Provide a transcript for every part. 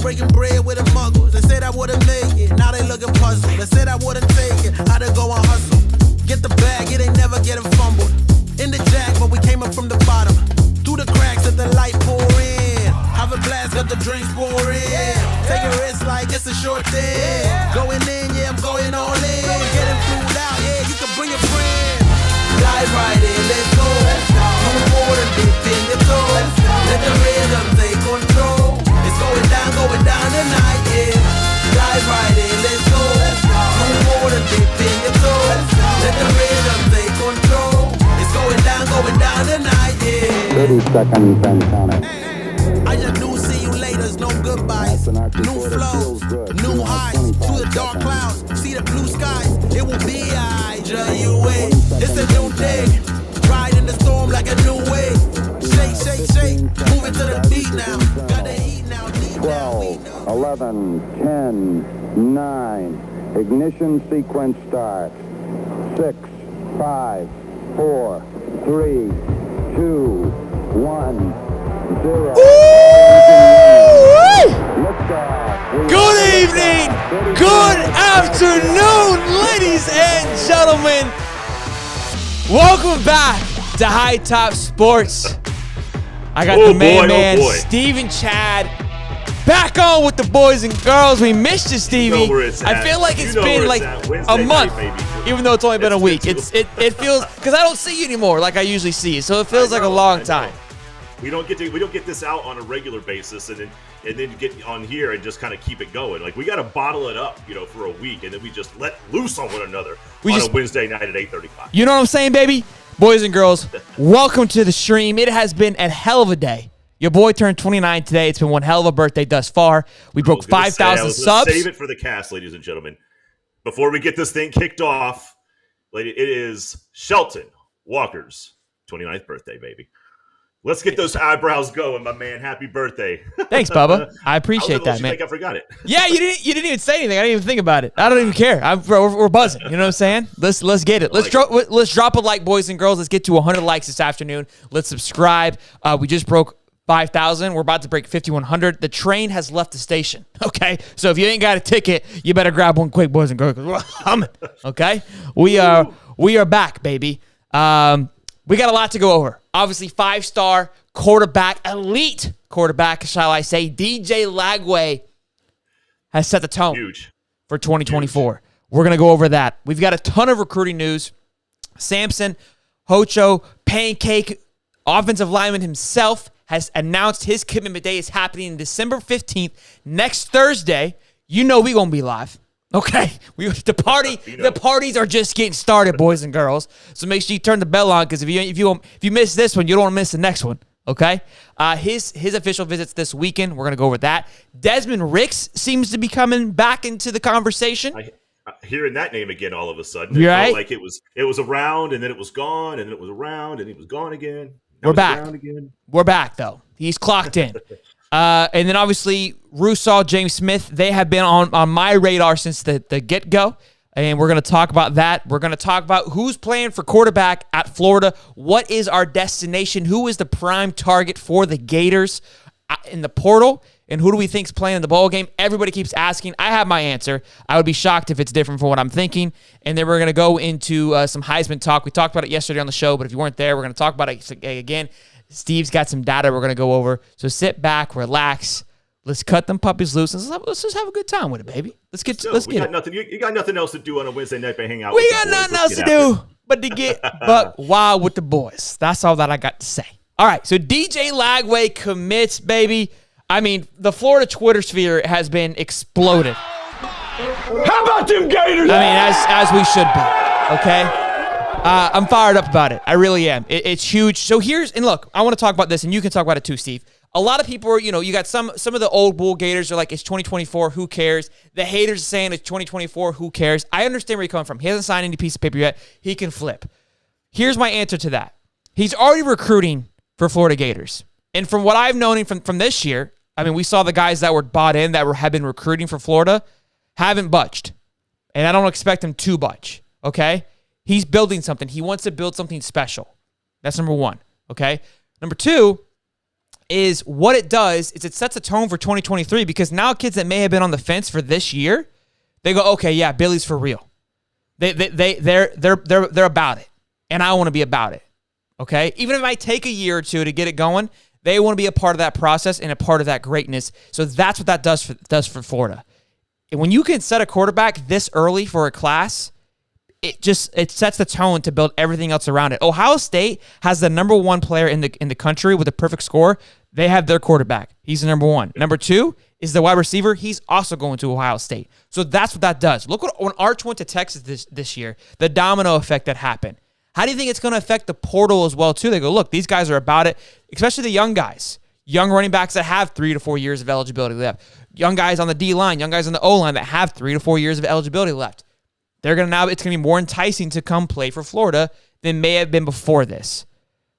breaking bread with a muggle. They said I wouldn't make it, now they looking puzzled. They said I wouldn't take it, how to go and hustle. Get the bag, it ain't never getting fumbled. In the jack, but we came up from the bottom. Through the cracks that the light pour in. Have a blast, got the drinks pour in. Take a risk like it's a short thing. Going in, yeah, I'm going all in. Getting flued out, yeah, you can bring a friend. Dive right in, let's go. No more than dip in your toes. Let the rhythm take control. It's going down tonight, yeah. Dive right in, let's go. No more than dip in your toes. Let the rhythm take control. It's going down tonight, yeah. 30 seconds and counting. I just knew see you later's no goodbyes. New flows, new highs, through the dark clouds. See the blue skies, it will be I-J-U-A. It's a new day, ride in the storm like a new wave. Shake, shake, shake, moving to the beat now. Got the heat now, 12, 11, 10, 9. Ignition sequence start. 6, 5, 4, 3, 2, 1. Good evening, good afternoon, ladies and gentlemen. Welcome back to High Top Sports. I got the man, Steve and Chad, back on with the boys and girls. We missed you, Stevie. I feel like it's been like a month, even though it's only been a week. It feels, because I don't see you anymore like I usually see you, so it feels like a long time. We don't get this out on a regular basis, and then get on here and just kind of keep it going. Like, we got to bottle it up, for a week, and then we just let loose on one another a Wednesday night at 8:35. You know what I'm saying, baby? Boys and girls, welcome to the stream. It has been a hell of a day. Your boy turned 29 today. It's been one hell of a birthday thus far. We broke 5,000 subs. Save it for the cast, ladies and gentlemen. Before we get this thing kicked off, it is Shelton Walker's 29th birthday, baby. Let's get those eyebrows going, my man. Happy birthday. Thanks, Bubba. I appreciate that, man. I think I forgot it. Yeah, you didn't even say anything. I didn't even think about it. I don't even care. We're buzzing. You know what I'm saying? Let's get it. Let's drop a like, boys and girls. Let's get to 100 likes this afternoon. Let's subscribe. We just broke 5,000. We're about to break 5,100. The train has left the station. Okay, so if you ain't got a ticket, you better grab one quick, boys and girls. We're humming. Okay, we are back, baby. We got a lot to go over. Obviously, 5-star quarterback, elite quarterback, shall I say, DJ Lagway has set the tone for 2024. Huge. We're going to go over that. We've got a ton of recruiting news. Samson Hocho, Pancake, offensive lineman himself, has announced his commitment day is happening December 15th, next Thursday. You know we're going to be live. Okay, the parties are just getting started, boys and girls. So make sure you turn the bell on, because if you miss this one, you don't want to miss the next one. Okay, his official visits this weekend. We're gonna go over that. Desmond Ricks seems to be coming back into the conversation. Hearing that name again all of a sudden, it felt like it was around, and then it was gone, and then it was around, and it was gone again. We're back. We're back though. He's clocked in. And then obviously Russaw, James Smith, they have been on my radar since the get-go. And we're going to talk about that. We're going to talk about who's playing for quarterback at Florida. What is our destination? Who is the prime target for the Gators in the portal? And who do we think is playing in the bowl game? Everybody keeps asking. I have my answer. I would be shocked if it's different from what I'm thinking. And then we're going to go into some Heisman talk. We talked about it yesterday on the show, but if you weren't there, we're going to talk about it again. Steve's got some data we're going to go over. So sit back, relax. Let's cut them puppies loose, and let's just have a good time with it, baby. Let's get nothing. You got nothing else to do on a Wednesday night but hang out. We got nothing else to do but to get wild with the boys. That's all that I got to say. All right, so DJ Lagway commits, baby. I mean, the Florida Twitter sphere has been exploded. How about them Gators? I mean, as we should be. Okay. I'm fired up about it. I really am. It's huge. So look, I want to talk about this, and you can talk about it too, Steve. A lot of people are, you got some of the old Bull Gators are like, it's 2024, who cares? The haters are saying it's 2024, who cares? I understand where you're coming from. He hasn't signed any piece of paper yet. He can flip. Here's my answer to that. He's already recruiting for Florida Gators. And from what I've known from this year, I mean, we saw the guys that were bought in that have been recruiting for Florida haven't budged. And I don't expect him to budge, okay? He's building something. He wants to build something special. That's number one, okay? Number two, is what it does is it sets a tone for 2023 because now kids that may have been on the fence for this year, they go, okay, yeah, Billy's for real. They're about it, and I want to be about it. Okay, even if it might take a year or two to get it going, they want to be a part of that process and a part of that greatness. So that's what that does for Florida. And when you can set a quarterback this early for a class, it sets the tone to build everything else around it. Ohio State has the number one player in the country with a perfect score. They have their quarterback. He's the number one. Number two is the wide receiver. He's also going to Ohio State. So that's what that does. Look when Arch went to Texas this year, the domino effect that happened. How do you think it's going to affect the portal as well, too? They go, look, these guys are about it, especially the young guys, young running backs that have 3 to 4 years of eligibility left, young guys on the D-line, young guys on the O-line that have 3 to 4 years of eligibility left. It's going to be more enticing to come play for Florida than may have been before this.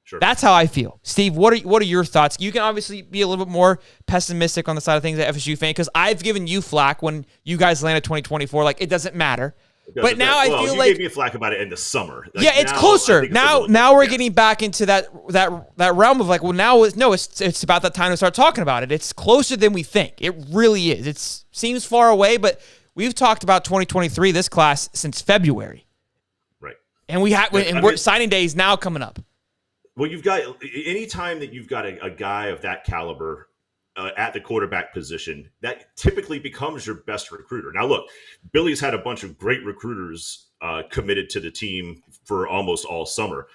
Sure. That's how I feel. Steve, what are your thoughts? You can obviously be a little bit more pessimistic on the side of things as FSU fan because I've given you flack when you guys landed 2024. Like, it doesn't matter. But now I feel you like gave me flack about it in the summer. Like, yeah, it's closer now. We're getting back into that realm of like, well, now it's about that time to start talking about it. It's closer than we think. It really is. It seems far away, but we've talked about 2023 this class since February, right? And we're signing day is now coming up. Well, you've got any time that you've got a guy of that caliber at the quarterback position, that typically becomes your best recruiter. Now, look, Billy's had a bunch of great recruiters committed to the team for almost all summer.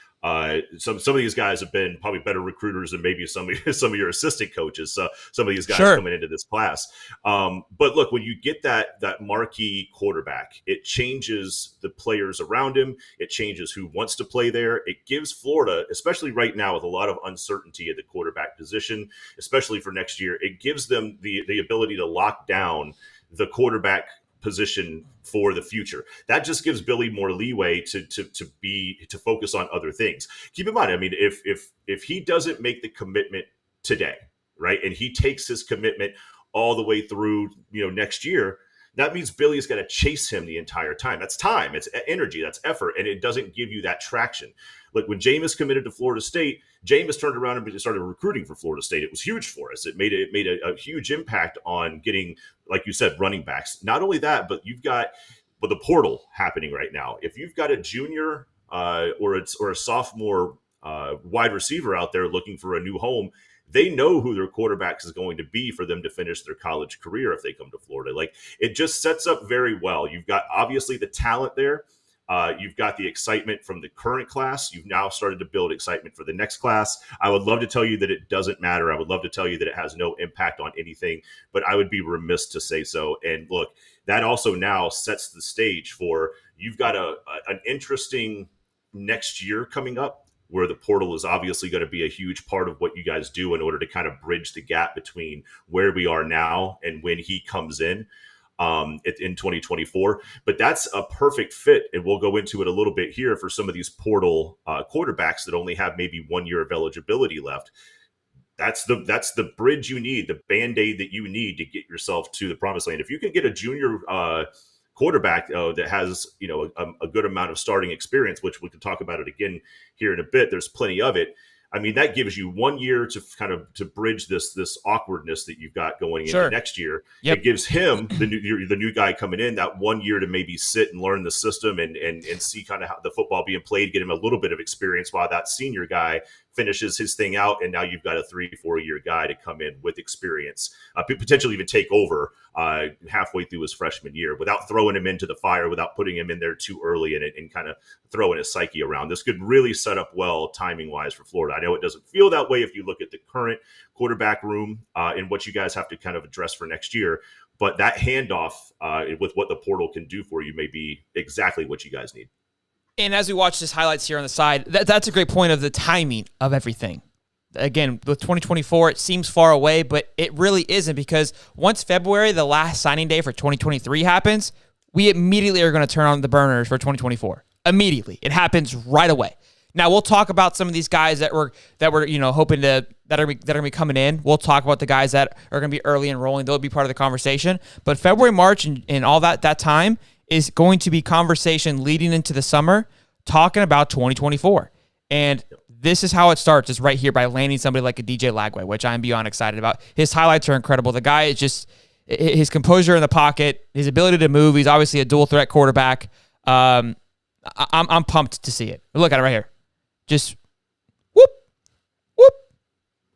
Some of these guys have been probably better recruiters than maybe some of your assistant coaches. Some of these guys coming into this class. But look, when you get that marquee quarterback, it changes the players around him. It changes who wants to play there. It gives Florida, especially right now with a lot of uncertainty at the quarterback position, especially for next year, it gives them the ability to lock down the quarterback position for the future. That just gives Billy more leeway to focus on other things. Keep in mind, I mean, if he doesn't make the commitment today, right, and he takes his commitment all the way through, next year, that means Billy's got to chase him the entire time. That's time, it's energy, that's effort, and it doesn't give you that traction. Like when Jameis committed to Florida State, Jameis turned around and started recruiting for Florida State. It was huge for us. It made a huge impact on getting, like you said, running backs. Not only that, but you've got the portal happening right now. If you've got a junior or a sophomore wide receiver out there looking for a new home, they know who their quarterback is going to be for them to finish their college career if they come to Florida. Like, it just sets up very well. You've got obviously the talent there. You've got the excitement from the current class. You've now started to build excitement for the next class. I would love to tell you that it doesn't matter. I would love to tell you that it has no impact on anything, but I would be remiss to say so. And look, that also now sets the stage for you've got an interesting next year coming up, where the portal is obviously going to be a huge part of what you guys do in order to kind of bridge the gap between where we are now and when he comes in 2024. But that's a perfect fit, and we'll go into it a little bit here for some of these portal quarterbacks that only have maybe 1 year of eligibility left. That's the bridge you need, the Band-Aid that you need to get yourself to the promised land. If you can get a junior quarterback that has a good amount of starting experience, which we can talk about it again here in a bit, there's plenty of it. I mean, that gives you 1 year to bridge this awkwardness that you've got going into next year. Yep. It gives him the new guy coming in that 1 year to maybe sit and learn the system and see kind of how the football being played, get him a little bit of experience while that senior guy finishes his thing out. And now you've got a 3-4 year guy to come in with experience, potentially even take over halfway through his freshman year without throwing him into the fire, without putting him in there too early and kind of throwing his psyche around. This could really set up well timing wise for Florida. I know it doesn't feel that way if you look at the current quarterback room and what you guys have to kind of address for next year, but that handoff with what the portal can do for you may be exactly what you guys need. And as we watch this highlights here on the side, that's a great point of the timing of everything. Again, with 2024, it seems far away, but it really isn't, because once February, the last signing day for 2023 happens, we immediately are going to turn on the burners for 2024. Immediately. It happens right away. Now, we'll talk about some of these guys that we're hoping that are going to be coming in. We'll talk about the guys that are going to be early enrolling. They'll be part of the conversation. But February, March, and all that time is going to be conversation leading into the summer, talking about 2024. And this is how it starts, is right here by landing somebody like a DJ Lagway, which I'm beyond excited about. His highlights are incredible. The guy is just, his composure in the pocket, his ability to move. He's obviously a dual threat quarterback. I'm pumped to see it. Look at it right here. Just whoop, whoop.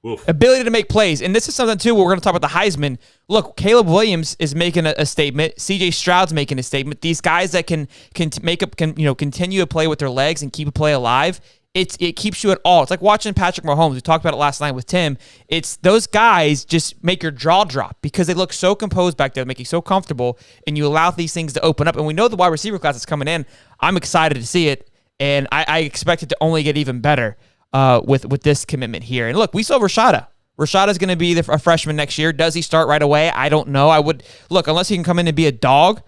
Oof. Ability to make plays. And this is something, too, where we're going to talk about the Heisman. Look, Caleb Williams is making a statement. CJ Stroud's making a statement. These guys that can continue to play with their legs and keep a play alive, it keeps you at all. It's like watching Patrick Mahomes. We talked about it last night with Tim. It's those guys just make your jaw drop because they look so composed back there, make you so comfortable, and you allow these things to open up. And we know the wide receiver class is coming in. I'm excited to see it, and I expect it to only get even better with this commitment here. And look, we saw Rashada. Rashada's going to be a freshman next year. Does he start right away? I don't know. I would look, unless he can come in and be a dog.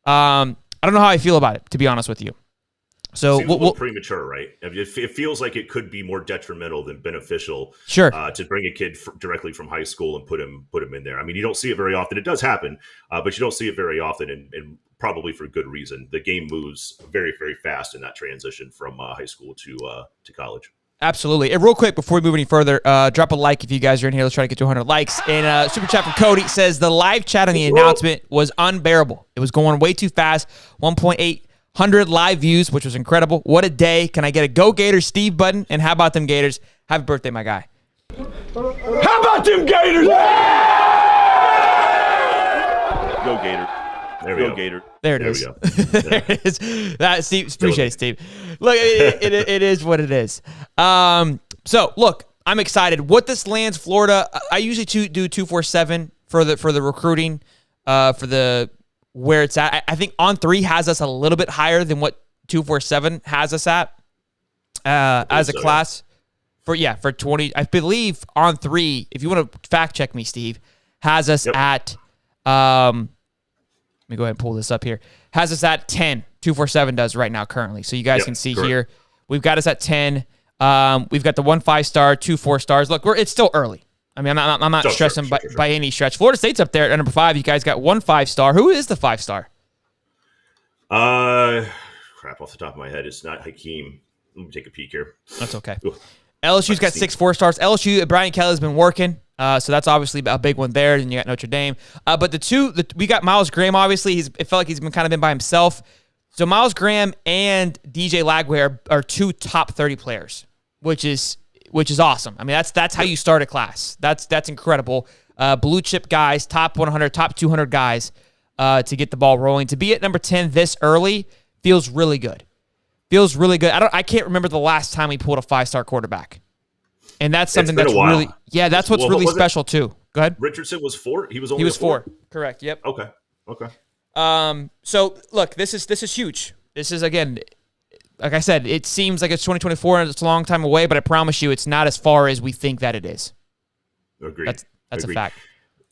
I don't know how I feel about it, to be honest with you. So Seems a little premature, right? It feels like it could be more detrimental than beneficial. Sure. To bring a kid directly from high school and put him in there. I mean, you don't see it very often. It does happen, but you don't see it very often, and probably for good reason. The game moves very, very fast in that transition from high school to college. Absolutely. And real quick, before we move any further, drop a like if you guys are in here. Let's try to get to 100 likes. And super chat from Cody says, the live chat on the announcement was unbearable. It was going way too fast. 1,800 live views, which was incredible. What a day. Can I get a Go Gators Steve button? And how about them Gators? Happy birthday, my guy. How about them Gators? Go Gator. There we go. Gator. There it is. There it is. That, Steve, appreciate it, Steve. Look, it is what it is. So, look, I'm excited. What this lands Florida, I usually do 247 for the recruiting, for the where it's at. I think On 3 has us a little bit higher than what 247 has us at as a class. For 20. I believe On 3, if you want to fact check me, Steve, has us at let me go ahead and pull this up here. Has us at 10. 247 does right now currently. So you guys can see here. We've got us at 10. We've got the 1 5-star, 2 4-stars. Look, it's still early. I mean, I'm not stressing by any stretch. Florida State's up there at number 5. You guys got 1 5-star. Who is the 5-star? Crap, off the top of my head, it's not Hakeem. Let me take a peek here. That's okay. LSU's got 6 4-stars. LSU, Brian Kelly's been working. So that's obviously a big one there. Then you got Notre Dame. But we got Miles Graham, obviously. It felt like he's been by himself. So Miles Graham and DJ Lagway are 2 top 30 players, which is awesome. I mean, that's how you start a class. That's incredible. Blue chip guys, top 100, top 200 guys to get the ball rolling. To be at number 10 this early feels really good. I can't remember the last time we pulled a 5-star quarterback. And that's something that's really, that's what's really special too. Go ahead. Richardson was 4. He was 4. Correct. Yep. Okay. So look, this is huge. This is, again, like I said, it seems like it's 2024 and it's a long time away, but I promise you, it's not as far as we think that it is. Agreed. That's a fact.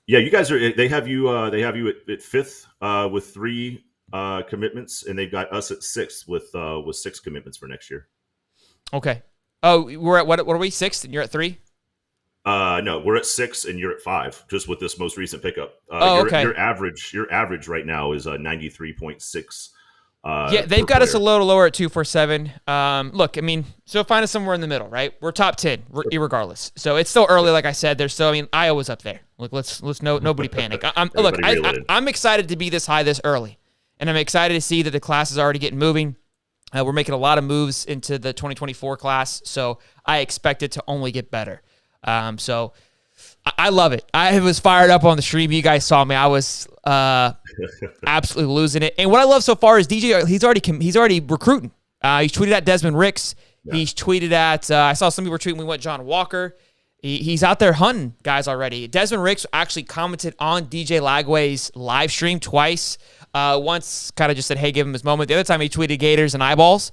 Yeah, you guys are. They have you at 5th with 3 commitments, and they've got us at 6th with 6 commitments for next year. Okay. Oh, we're at what are we, 6th and you're at 3? No, we're at 6 and you're at 5, just with this most recent pickup. Okay. Your average right now is 93.6. They've got us a little lower at 247. Look, I mean, so find us somewhere in the middle, right? We're top 10, regardless. So it's still early, like I said. There's still, I mean, Iowa's up there. Look, let's nobody panic. I'm excited to be this high this early, and I'm excited to see that the class is already getting moving. We're making a lot of moves into the 2024 class, so I expect it to only get better. So I love it. I was fired up on the stream. You guys saw me. I was absolutely losing it. And what I love so far is DJ. He's already recruiting. He's tweeted at Desmond Ricks. Yeah. He's tweeted at. I saw some people were tweeting. We went John Walker. He's out there hunting guys already. Desmond Ricks actually commented on DJ Lagway's live stream twice. Once kind of just said, hey, give him his moment. The other time he tweeted Gators and eyeballs.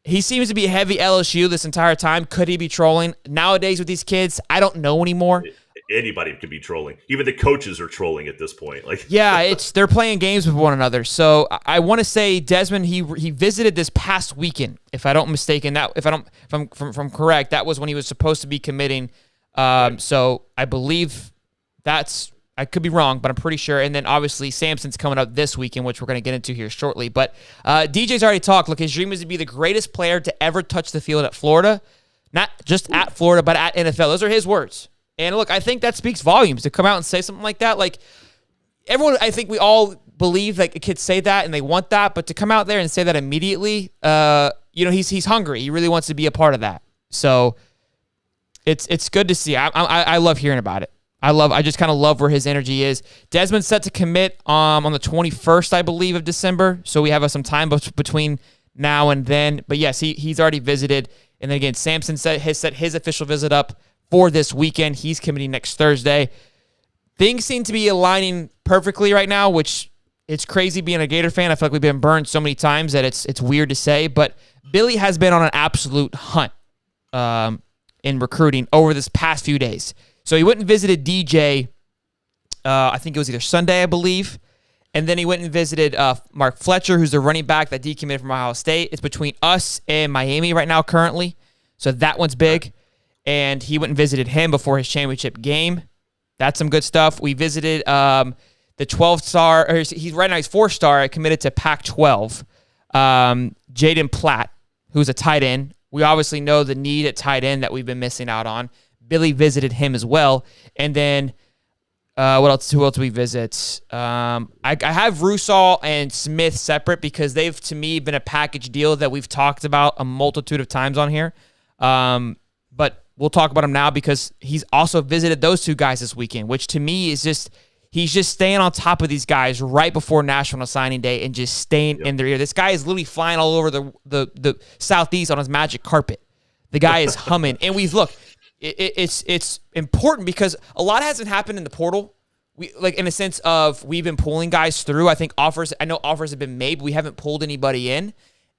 He seems to be heavy LSU this entire time. Could he be trolling? Nowadays with these kids, I don't know anymore. Anybody could be trolling. Even the coaches are trolling at this point. They're playing games with one another. So I want to say Desmond, he visited this past weekend, if I don't mistaken. If I'm correct, that was when he was supposed to be committing. So I believe I could be wrong, but I'm pretty sure. And then obviously Samson's coming up this weekend, which we're going to get into here shortly. But DJ's already talked. Look, his dream is to be the greatest player to ever touch the field at Florida. not just at Florida, but at NFL. Those are his words. And look, I think that speaks volumes to come out and say something like that. Like, everyone, I think we all believe like kids say that and they want that, but to come out there and say that immediately, he's hungry. He really wants to be a part of that. So it's good to see. I love hearing about it. I just kind of love where his energy is. Desmond's set to commit on the 21st, I believe, of December. So we have some time between now and then. But yes, he's already visited. And then again, Samson has set his official visit up for this weekend. He's committing next Thursday. Things seem to be aligning perfectly right now, which it's crazy being a Gator fan. I feel like we've been burned so many times that it's weird to say. But Billy has been on an absolute hunt in recruiting over this past few days. So he went and visited DJ, I think it was either Sunday, I believe. And then he went and visited Mark Fletcher, who's the running back that decommitted from Ohio State. It's between us and Miami right now currently. So that one's big. And he went and visited him before his championship game. That's some good stuff. We visited the 12-star, or right now he's 4-star, committed to Pac-12. Jaden Platt, who's a tight end. We obviously know the need at tight end that we've been missing out on. Billy visited him as well. And then what else? Who else do we visit? I have Rusall and Smith separate because they've, to me, been a package deal that we've talked about a multitude of times on here. But we'll talk about him now because he's also visited those two guys this weekend, which to me is just, he's just staying on top of these guys right before National Signing Day and just staying in their ear. This guy is literally flying all over the Southeast on his magic carpet. The guy is humming. And it's important because a lot hasn't happened in the portal. We, like, in a sense of we've been pulling guys through. I know offers have been made, but we haven't pulled anybody in.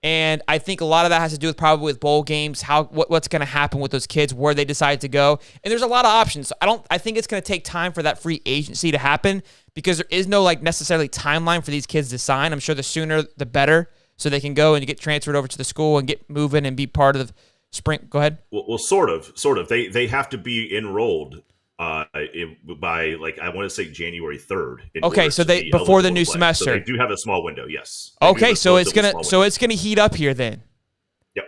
And I think a lot of that has to do with probably with bowl games, what's going to happen with those kids, where they decide to go. And there's a lot of options. I think it's going to take time for that free agency to happen because there is no like necessarily timeline for these kids to sign. I'm sure the sooner the better, so they can go and get transferred over to the school and get moving and be part of the spring. Go ahead. Well, sort of. They have to be enrolled by, like, I want to say January 3rd. Okay, so they before the new semester. So they do have a small window, yes. Okay, so it's gonna heat up here then. Yep.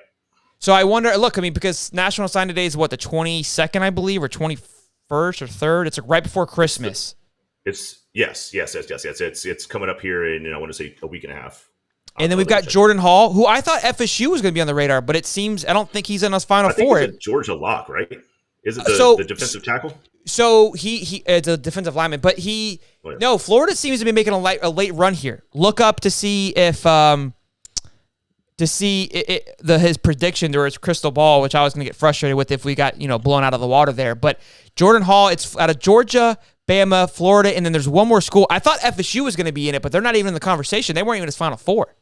So I wonder. Look, I mean, because National Signing Day is what, the 22nd, I believe, or 21st or 3rd. It's like right before Christmas. It's yes. It's coming up here in, I want to say, a week and a half. And then we've got Jordan Hall, who I thought FSU was going to be on the radar, but it seems I don't think he's in us Final Four. It's Georgia Locke, right? Is it the defensive tackle? So he it's a defensive lineman, but no, Florida seems to be making a late run here. Look up to see if his prediction or his crystal ball, which I was going to get frustrated with if we got blown out of the water there. But Jordan Hall, it's out of Georgia, Bama, Florida, and then there's one more school. I thought FSU was going to be in it, but they're not even in the conversation. They weren't even in his Final Four.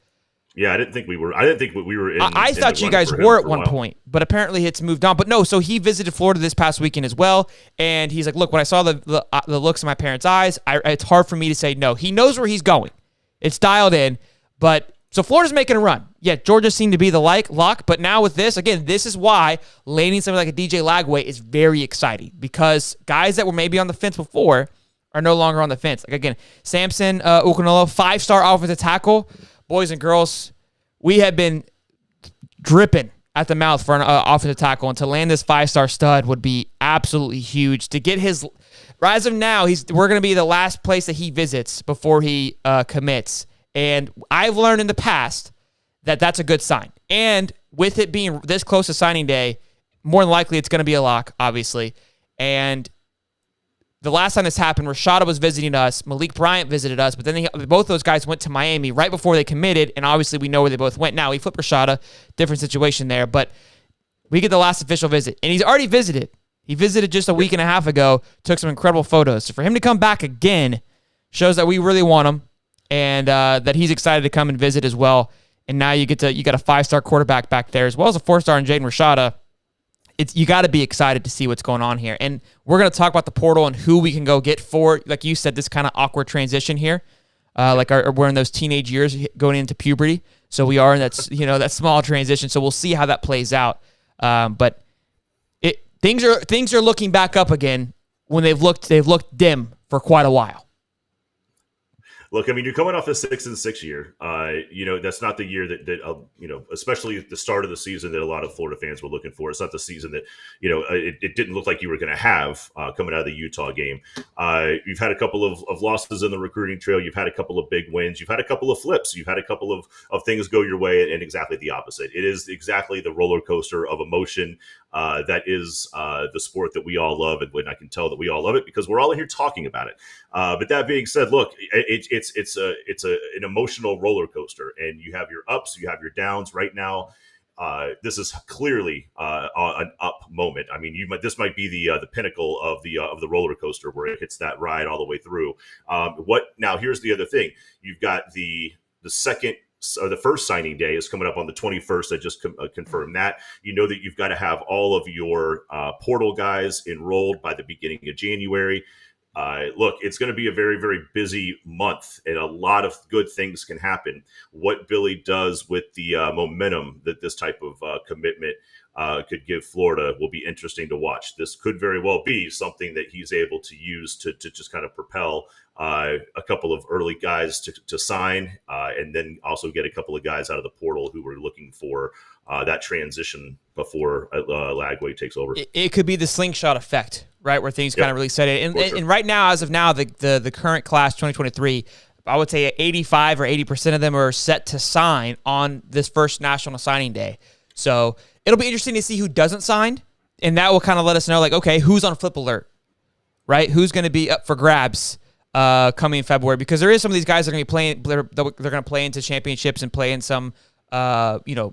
Yeah, I didn't think we were in. I thought you guys were at one point, but apparently it's moved on. But no, so he visited Florida this past weekend as well, and he's like, look, when I saw the looks in my parents' eyes, it's hard for me to say no. He knows where he's going. It's dialed in, but so Florida's making a run. Yeah, Georgia seemed to be the lock, but now with this, again, this is why landing something like a DJ Lagway is very exciting because guys that were maybe on the fence before are no longer on the fence. Like, again, Samson Ukunolo, 5-star offensive tackle. Boys and girls, we have been dripping at the mouth for an offensive tackle, and to land this 5-star stud would be absolutely huge. To get his, as of now, we're going to be the last place that he visits before he commits. And I've learned in the past that that's a good sign. And with it being this close to signing day, more than likely it's going to be a lock, obviously. And the last time this happened, Rashada was visiting us, Malik Bryant visited us, but then both those guys went to Miami right before they committed, and obviously we know where they both went. Now, he flipped Rashada, different situation there, but we get the last official visit, and he's already visited. He visited just a week and a half ago, took some incredible photos. So for him to come back again shows that we really want him, and that he's excited to come and visit as well. And now you got a 5-star quarterback back there, as well as a 4-star in Jaden Rashada. You got to be excited to see what's going on here. And we're going to talk about the portal and who we can go get for, like you said, this kind of awkward transition here. We're in those teenage years going into puberty. So we are in that small transition. So we'll see how that plays out. But things are looking back up again when they've looked dim for quite a while. Look, I mean, you're coming off a 6-6 year. That's not the year that especially at the start of the season that a lot of Florida fans were looking for. It's not the season that, it didn't look like you were going to have coming out of the Utah game. You've had a couple of losses in the recruiting trail. You've had a couple of big wins. You've had a couple of flips. You've had a couple of things go your way and exactly the opposite. It is exactly the roller coaster of emotion that is the sport that we all love. And I can tell that we all love it because we're all in here talking about it. But that being said, look, it's an emotional roller coaster, and you have your ups, you have your downs. Right now, this is clearly an up moment. I mean, this might be the pinnacle of the roller coaster where it hits that ride all the way through. Now? Here's the other thing: you've got the second. So the first signing day is coming up on the 21st. I just confirmed that. You know that you've got to have all of your portal guys enrolled by the beginning of January. Look, it's going to be a very, very busy month, and a lot of good things can happen. What Billy does with the momentum that this type of commitment could give Florida will be interesting to watch. This could very well be something that he's able to use to just kind of propel a couple of early guys to sign, and then also get a couple of guys out of the portal who were looking for that transition before Lagway takes over. It could be the slingshot effect, right, where things kind of really set it. And right now, as of now, the current class 2023, I would say 85 or 80% of them are set to sign on this first National Signing Day. So it'll be interesting to see who doesn't sign, and that will kind of let us know, like, okay, who's on flip alert, right? Who's going to be up for grabs coming in February? Because there is some of these guys that are going to be playing. They're going to play into championships and play in some, the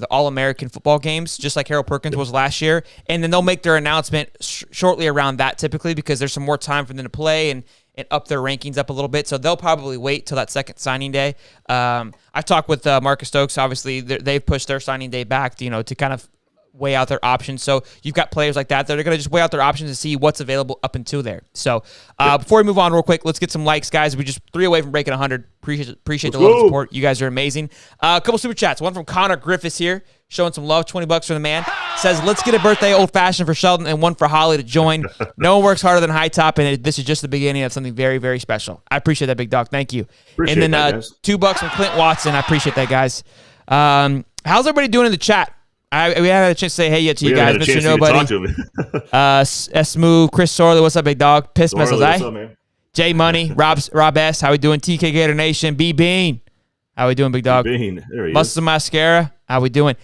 All-American football games, just like Harold Perkins was last year. And then they'll make their announcement shortly around that, typically, because there's some more time for them to play and up their rankings up a little bit. So they'll probably wait till that second signing day. I've talked with Marcus Stokes. Obviously, they've pushed their signing day back, to kind of weigh out their options. So you've got players like that are going to just weigh out their options and see what's available up until there. So before we move on real quick, let's get some likes, guys. We just 3 away from breaking 100. Appreciate the love and support. You guys are amazing. A couple super chats. One from Connor Griffiths here, showing some love. $20 for the man. Says, let's get a birthday old fashioned for Sheldon and one for Holly to join. No one works harder than High Top, and this is just the beginning of something very, very special. I appreciate that, big dog. Thank you. Appreciate and then that, guys. $2 from Clint Watson. I appreciate that, guys. How's everybody doing in the chat? We haven't had a chance to say hey yet to you guys, Mr. Nobody. S-Move, Chris Sorley, what's up, big dog? Piss Missiles, what's up, man? J Money, Rob S, how we doing? TK Gator Nation, B Bean, how we doing, big dog? Bean, there he Muscles and Mascara, how we doing?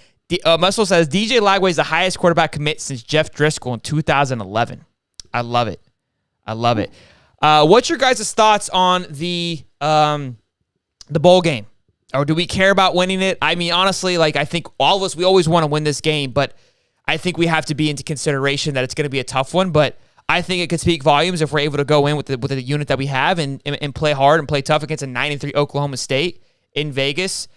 Muscle says DJ Lagway is the highest quarterback commit since Jeff Driscoll in 2011. I love it. What's your guys' thoughts on the bowl game? Or do we care about winning it? I mean, honestly, I think all of us, we always want to win this game, but I think we have to be into consideration that it's going to be a tough one. But I think it could speak volumes if we're able to go in with the unit that we have and play hard and play tough against a 9-3 Oklahoma State in Vegas.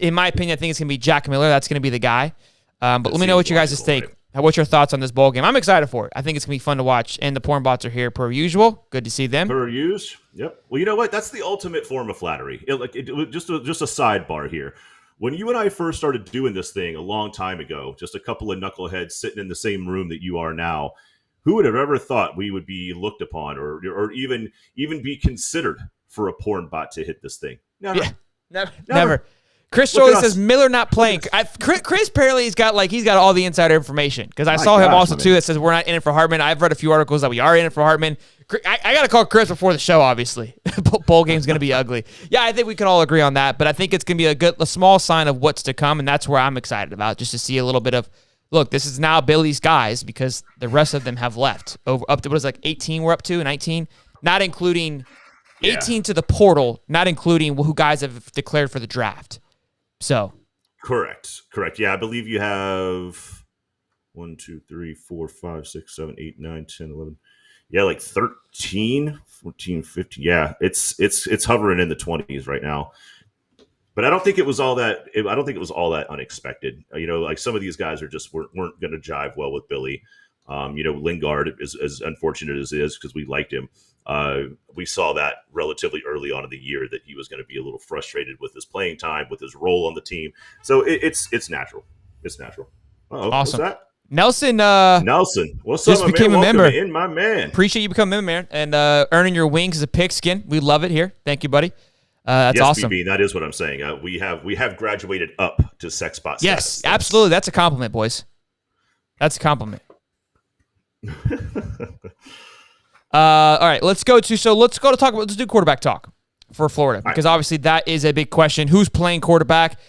In my opinion, I think it's going to be Jack Miller. That's going to be the guy. But let me know what you guys think. Right? What's your thoughts on this bowl game? I'm excited for it. I think it's going to be fun to watch. And the porn bots are here per usual. Good to see them. Per usual. Yep. Well, you know what? That's the ultimate form of flattery. Just a sidebar here. When you and I first started doing this thing a long time ago, just a couple of knuckleheads sitting in the same room that you are now, who would have ever thought we would be looked upon or even be considered for a porn bot to hit this thing? Never. Yeah, never. Chris Sorley says Miller not playing. Chris apparently he's got all the insider information because I saw him also too that says we're not in it for Hartman. I've read a few articles that we are in it for Hartman. I got to call Chris before the show. Obviously, bowl game's going to be ugly. Yeah, I think we can all agree on that. But I think it's going to be a small sign of what's to come, and that's where I'm excited about, just to see a little bit of. Look, this is now Billy's guys because the rest of them have left. Up to 18 we're up to, 19, not including 18 to the portal, not including who guys have declared for the draft. So correct. Yeah, I believe you have 1, 2, 3, 4, 5, 6, 7, 8, 9, 10, 11. Yeah, 13, 14, 15. Yeah, it's hovering in the 20s right now. But I don't think it was all that. I don't think it was all that unexpected. Some of these guys weren't going to jive well with Billy. Lingard is as unfortunate as it is because we liked him. We saw that relatively early on in the year that he was going to be a little frustrated with his playing time, with his role on the team. So it's natural. It's natural. Awesome. What's that? Nelson, what's just up, my became man? a member. Welcome in, my man. Appreciate you becoming a member, man, and earning your wings as a pigskin. We love it here. Thank you, buddy. That's yes, awesome. BB, that is what I'm saying. We have graduated up to sex bot status. Yes, absolutely. That's a compliment, boys. That's a compliment. All right, let's go to talk about. Let's do quarterback talk for Florida because obviously that is a big question. Who's playing quarterback?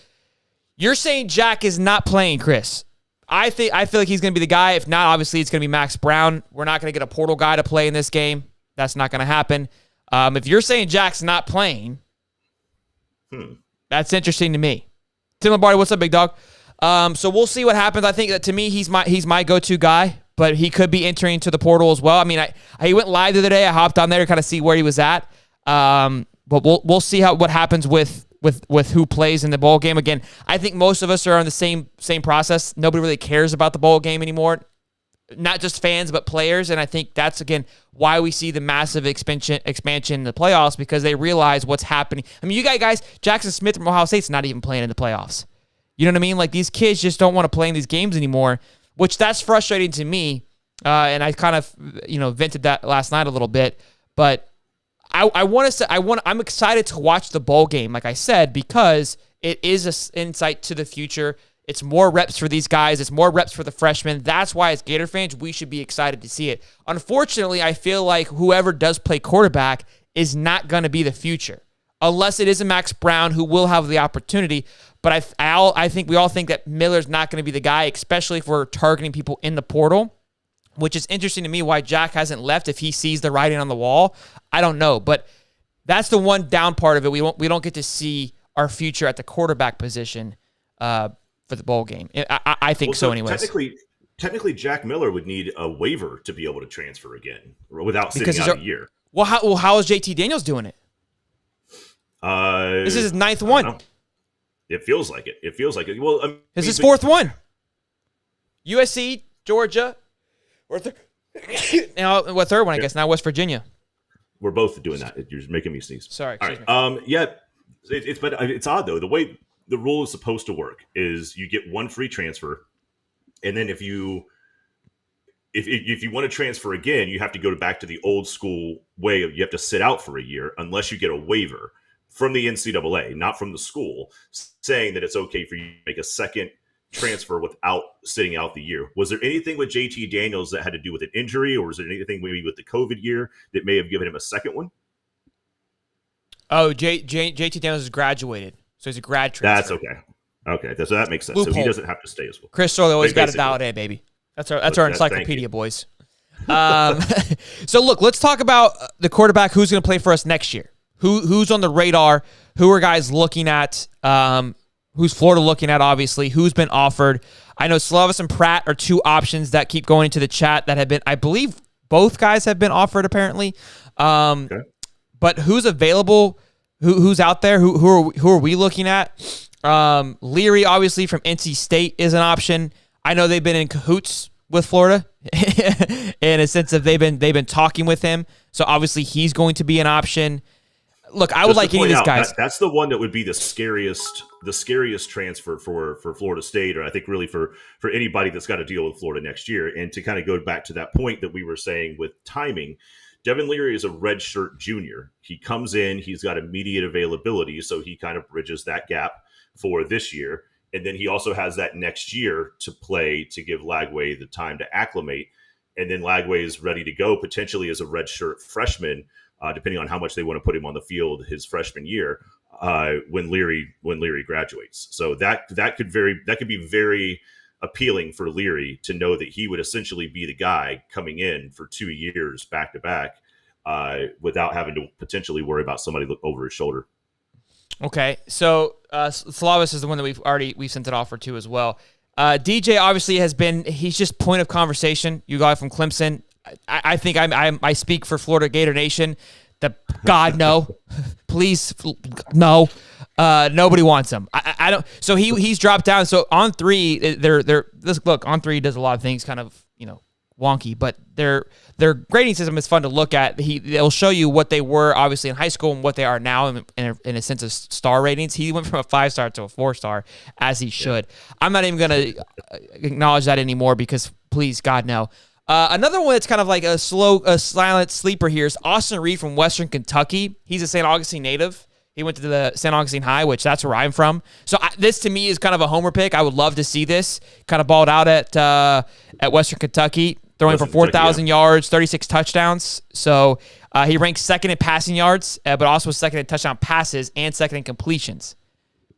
You're saying Jack is not playing, Chris. I feel like he's going to be the guy. If not, obviously it's going to be Max Brown. We're not going to get a portal guy to play in this game. That's not going to happen. If you're saying Jack's not playing, that's interesting to me. Tim Lombardi, what's up, big dog? So we'll see what happens. I think that to me he's my go-to guy, but he could be entering into the portal as well. I mean, he went live the other day. I hopped on there to kind of see where he was at. But we'll see what happens with who plays in the bowl game. Again, I think most of us are on the same process. Nobody really cares about the bowl game anymore. Not just fans, but players. And I think that's, again, why we see the massive expansion in the playoffs, because they realize what's happening. I mean, you guys, Jackson Smith from Ohio State's not even playing in the playoffs. You know what I mean? Like, these kids just don't want to play in these games anymore, which that's frustrating to me. And I kind of, vented that last night a little bit. But I'm excited to watch the bowl game, like I said, because it is an insight to the future. It's more reps for these guys. It's more reps for the freshmen. That's why, as Gator fans, we should be excited to see it. Unfortunately, I feel like whoever does play quarterback is not going to be the future, unless it is a Max Brown who will have the opportunity. But I think we all think that Miller's not going to be the guy, especially if we're targeting people in the portal, which is interesting to me why Jack hasn't left if he sees the writing on the wall. I don't know, but that's the one down part of it. We don't get to see our future at the quarterback position for the bowl game. I think so anyways. Technically, Jack Miller would need a waiver to be able to transfer again without sitting out a year. Well, how is JT Daniels doing it? This is his ninth one. It feels like it. Well, this is his fourth one. USC, Georgia, or now what third one? I guess now West Virginia. We're both doing that. You're making me sneeze. Sorry. All right. Yeah. It's odd though. The way the rule is supposed to work is you get one free transfer, and then if you want to transfer again, you have to go back to the old school way of you have to sit out for a year unless you get a waiver from the NCAA, not from the school, saying that it's okay for you to make a second transfer without sitting out the year. Was there anything with JT Daniels that had to do with an injury, or was there anything maybe with the COVID year that may have given him a second one? Oh, JT Daniels is graduated, so he's a grad transfer. That's okay. Okay, so that makes sense. Loophole. So he doesn't have to stay as well. Chris Sorley always got a valid, baby. That's our encyclopedia, boys. So look, let's talk about the quarterback who's going to play for us next year. Who's on the radar? Who are guys looking at? Who's Florida looking at, obviously? Who's been offered? I know Slovis and Pratt are two options that keep going into the chat that have been, I believe both guys have been offered, apparently. Okay. But who's available? Who's out there? Who are we looking at? Leary, obviously, from NC State is an option. I know they've been in cahoots with Florida in a sense of they've been talking with him. So obviously he's going to be an option. Look, I would like any of these guys. That's the one that would be the scariest transfer for Florida State, or I think really for anybody that's got to deal with Florida next year. And to kind of go back to that point that we were saying with timing, Devin Leary is a redshirt junior. He comes in, he's got immediate availability, so he kind of bridges that gap for this year. And then he also has that next year to play to give Lagway the time to acclimate. And then Lagway is ready to go potentially as a redshirt freshman, depending on how much they want to put him on the field his freshman year when Leary graduates. So that could be very appealing for Leary to know that he would essentially be the guy coming in for 2 years back to back without having to potentially worry about somebody look over his shoulder. Okay, so Slavis is the one that we've sent an offer to as well. DJ obviously he's just point of conversation. You guy from Clemson. I think I speak for Florida Gator Nation. God no, please no. Nobody wants him. I don't. So he's dropped down. So on 3, On 3 does a lot of things. Kind of wonky, but their grading system is fun to look at. They'll show you what they were obviously in high school and what they are now in a sense of star ratings. He went from a 5-star to a 4-star, as he should. I'm not even going to acknowledge that anymore because, please, God, no. Another one that's kind of like a silent sleeper here is Austin Reed from Western Kentucky. He's a St. Augustine native. He went to the St. Augustine High, which that's where I'm from. So this to me is kind of a homer pick. I would love to see this. Kind of balled out at Western Kentucky, throwing for 4,000 yards, 36 touchdowns. So he ranks second in passing yards, but also second in touchdown passes and second in completions.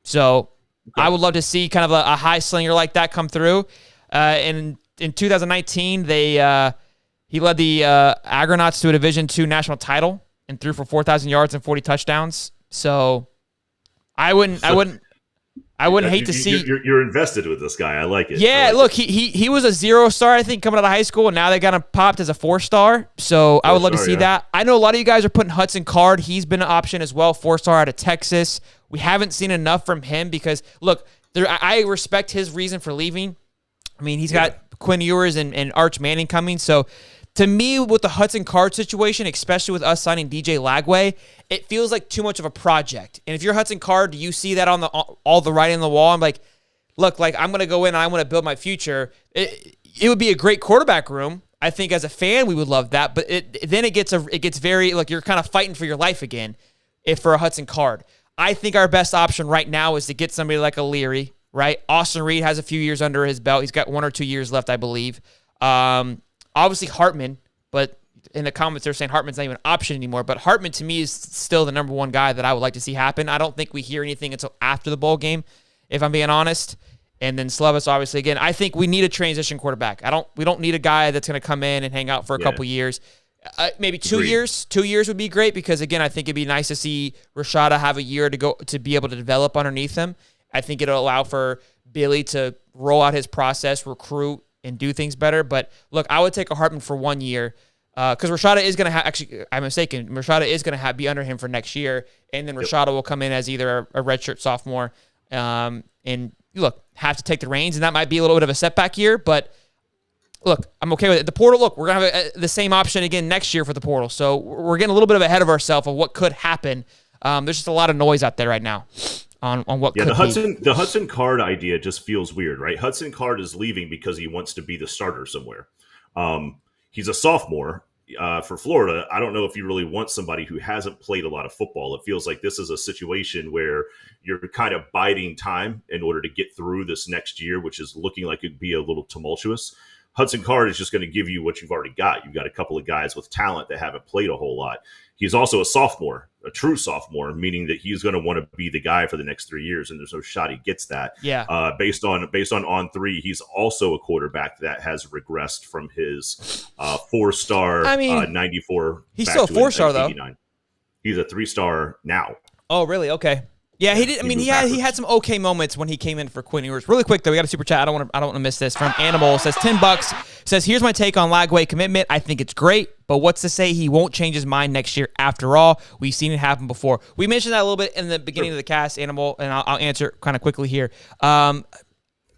So I would love to see kind of a high slinger like that come through. In 2019, he led the Agronauts to a Division II national title and threw for 4,000 yards and 40 touchdowns. So I wouldn't hate to see. You're invested with this guy. I like it. Yeah, like look, he was a 0-star, I think, coming out of high school, and now they got him popped as a 4-star. So I would love to see that. I know a lot of you guys are putting Hudson Card. He's been an option as well, 4-star out of Texas. We haven't seen enough from him because, look, I respect his reason for leaving. I mean, he's got Quinn Ewers and Arch Manning coming. So to me, with the Hudson Card situation, especially with us signing DJ Lagway, it feels like too much of a project. And if you're Hudson Card, do you see that on all the writing on the wall? I'm like, look, like I'm going to go in and I want to build my future. It would be a great quarterback room. I think as a fan, we would love that. But then it gets very, like, you're kind of fighting for your life again for a Hudson Card. I think our best option right now is to get somebody like a Leary, right? Austin Reed has a few years under his belt. He's got 1 or 2 years left, I believe. Obviously Hartman, but in the comments they're saying Hartman's not even an option anymore. But Hartman to me is still the number one guy that I would like to see happen. I don't think we hear anything until after the bowl game, if I'm being honest. And then Slevis, obviously, again, I think we need a transition quarterback. We don't need a guy that's going to come in and hang out for a couple years. Maybe 2 years. 2 years would be great because, again, I think it'd be nice to see Rashada have a year to be able to develop underneath him. I think it'll allow for Billy to roll out his process, recruit, and do things better. But look, I would take a Hartman for 1 year because Rashada is going to have, actually, I'm mistaken, Rashada is going to be under him for next year, and then Rashada will come in as either a redshirt sophomore and, look, have to take the reins, and that might be a little bit of a setback year, but look, I'm okay with it. The portal, look, we're going to have the same option again next year for the portal, so we're getting a little bit ahead of ourselves of what could happen. There's just a lot of noise out there right now. On what could be. The Hudson Card idea just feels weird, right? Hudson Card is leaving because he wants to be the starter somewhere. He's a sophomore for Florida. I don't know if you really want somebody who hasn't played a lot of football. It feels like this is a situation where you're kind of biding time in order to get through this next year, which is looking like it'd be a little tumultuous. Hudson Card is just going to give you what you've already got. You've got a couple of guys with talent that haven't played a whole lot. He's also a sophomore, a true sophomore, meaning that he's going to want to be the guy for the next 3 years, and there's no shot he gets that. Yeah. Based on 3, he's also a quarterback that has regressed from his 4-star, 94. He's still a 4-star though. He's a 3-star now. Oh, really? Okay. Yeah, he did. I mean, he had some okay moments when he came in for Quinn Ewers. Really quick though, we got a super chat. I don't want to miss this from Animal. It says $10. Says, here's my take on Lagway commitment. I think it's great, but what's to say he won't change his mind next year? After all, we've seen it happen before. We mentioned that a little bit in the beginning of the cast, Animal, and I'll answer kind of quickly here.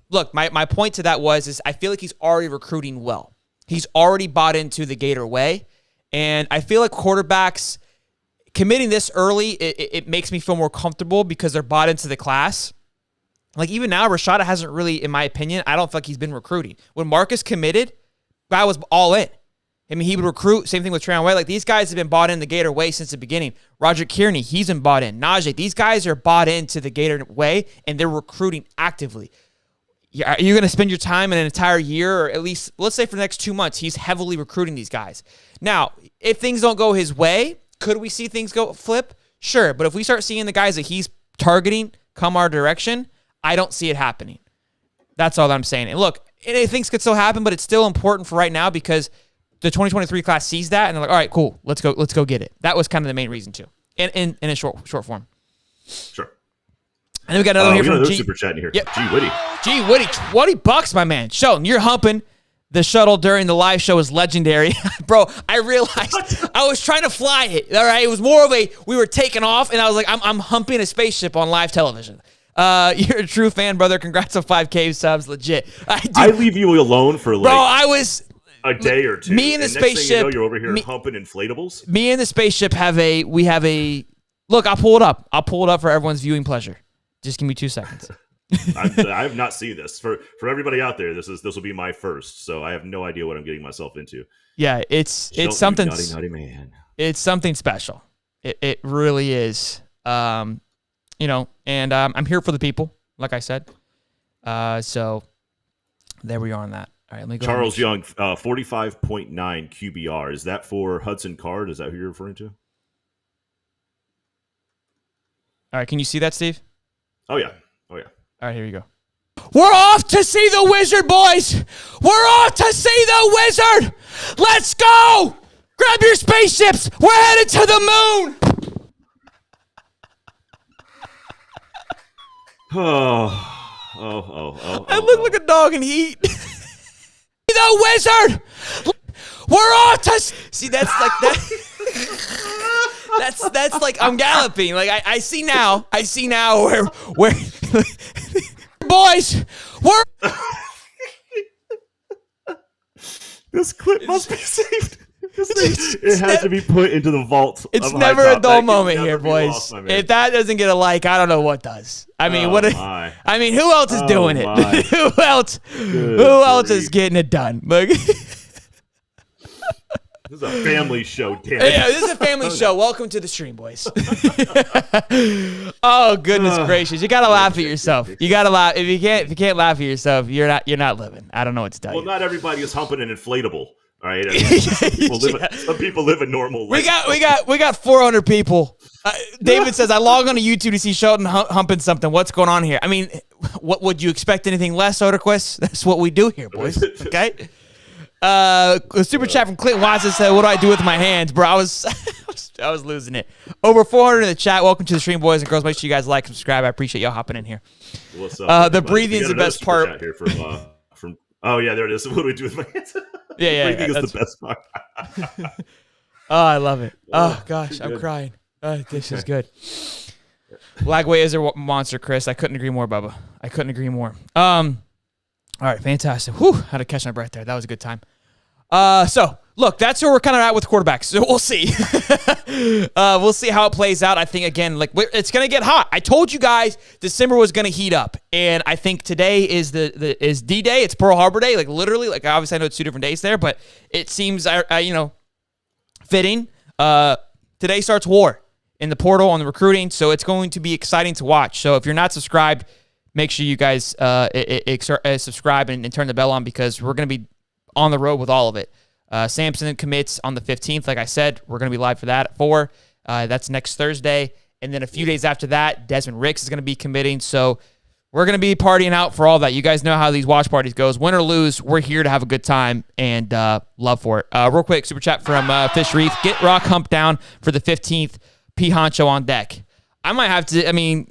Look, my point to that is I feel like he's already recruiting well. He's already bought into the Gator way, and I feel like quarterbacks committing this early, it makes me feel more comfortable because they're bought into the class. Like, even now, Rashada hasn't really, in my opinion, I don't feel like he's been recruiting. When Marcus committed, guy was all in. I mean, he would recruit. Same thing with Trayon White. Like, these guys have been bought in the Gator way since the beginning. Roger Kearney, he's been bought in. Najee, these guys are bought into the Gator way, and they're recruiting actively. Are you going to spend your time in an entire year, or at least, let's say for the next 2 months, he's heavily recruiting these guys. Now, if things don't go his way, could we see things go flip? Sure, but if we start seeing the guys that he's targeting come our direction, I don't see it happening. That's all that I'm saying. And look, things could still happen, but it's still important for right now because the 2023 class sees that and they're like, all right, cool, let's go get it. That was kind of the main reason too, in a short form. Sure. And then we got another one here from G. Super chat in here. Yep. G Witty, $20, my man. Sheldon, you're humping. The shuttle during the live show is legendary. Bro, I realized I was trying to fly it. All right. It was more of we were taking off, and I was like, I'm humping a spaceship on live television. You're a true fan, brother. Congrats on 5K subs. Legit. I leave you alone for like. Bro, I was. a day or two. Me and the next thing spaceship. you know, you're over here humping inflatables. Me and the spaceship have a look. I'll pull it up. I'll pull it up for everyone's viewing pleasure. Just give me 2 seconds. I have not seen this. For everybody out there, this will be my first, so I have no idea what I'm getting myself into. Yeah, it's Shelton, something. Naughty man. It's something special. It really is. And I'm here for the people, like I said. So there we are on that. All right, let me go. Charles Young, 45.9 QBR. Is that for Hudson Card? Is that who you're referring to? All right, can you see that, Steve? Oh yeah. All right, here you go. We're off to see the wizard, boys. We're off to see the wizard. Let's go. Grab your spaceships. We're headed to the moon. I look like a dog in heat. The wizard. We're off to see. That's like that. That's like I'm galloping. Like I see now where boys, we're this clip must be saved. It has to be put into the vault. It's never a dull moment here, boys. If that doesn't get a like, I don't know what does. I mean, who else is doing it? Who else is getting it done? Like, this is a family show, damn it. Yeah, this is a family show. Welcome to the stream, boys. Oh, goodness gracious. You gotta laugh at yourself. You gotta laugh. If you can't laugh at yourself, you're not living. I don't know what to tell you. Well, not everybody is humping an inflatable. All right. Some people live a normal life. We got 400 people. David says, I log on to YouTube to see Shelton humping something. What's going on here? I mean, what would you expect anything less, Soderquist? That's what we do here, boys. Okay. A super chat from Clint Watson said, "What do I do with my hands, bro?" I was losing it. Over 400 in the chat. Welcome to the stream, boys and girls. Make sure you guys like, subscribe. I appreciate y'all hopping in here. What's up? The breathing is the best part. Here from oh yeah, there it is. What do we do with my hands? Yeah. Breathing is the best part. Oh, I love it. Oh gosh, I'm crying. This is good. Lagway is a monster, Chris. I couldn't agree more, Bubba. I couldn't agree more. All right, fantastic. Whew, had to catch my breath there. That was a good time. So, look, that's where we're kind of at with quarterbacks. So we'll see. We'll see how it plays out. I think, again, it's going to get hot. I told you guys December was going to heat up. And I think today is is D-Day. It's Pearl Harbor Day. Like, literally. Like, obviously, I know it's 2 different days there. But it seems, fitting. Today starts war in the portal on the recruiting. So it's going to be exciting to watch. So if you're not subscribed, make sure you guys subscribe and turn the bell on because we're going to be on the road with all of it. Samson commits on the 15th. Like I said, we're going to be live for that at 4. That's next Thursday. And then a few days after that, Desmond Ricks is going to be committing. So we're going to be partying out for all that. You guys know how these watch parties goes. Win or lose, we're here to have a good time and love for it. Real quick, super chat from Fish Reef. Get Rock Hump down for the 15th. P. Honcho on deck. I might have to,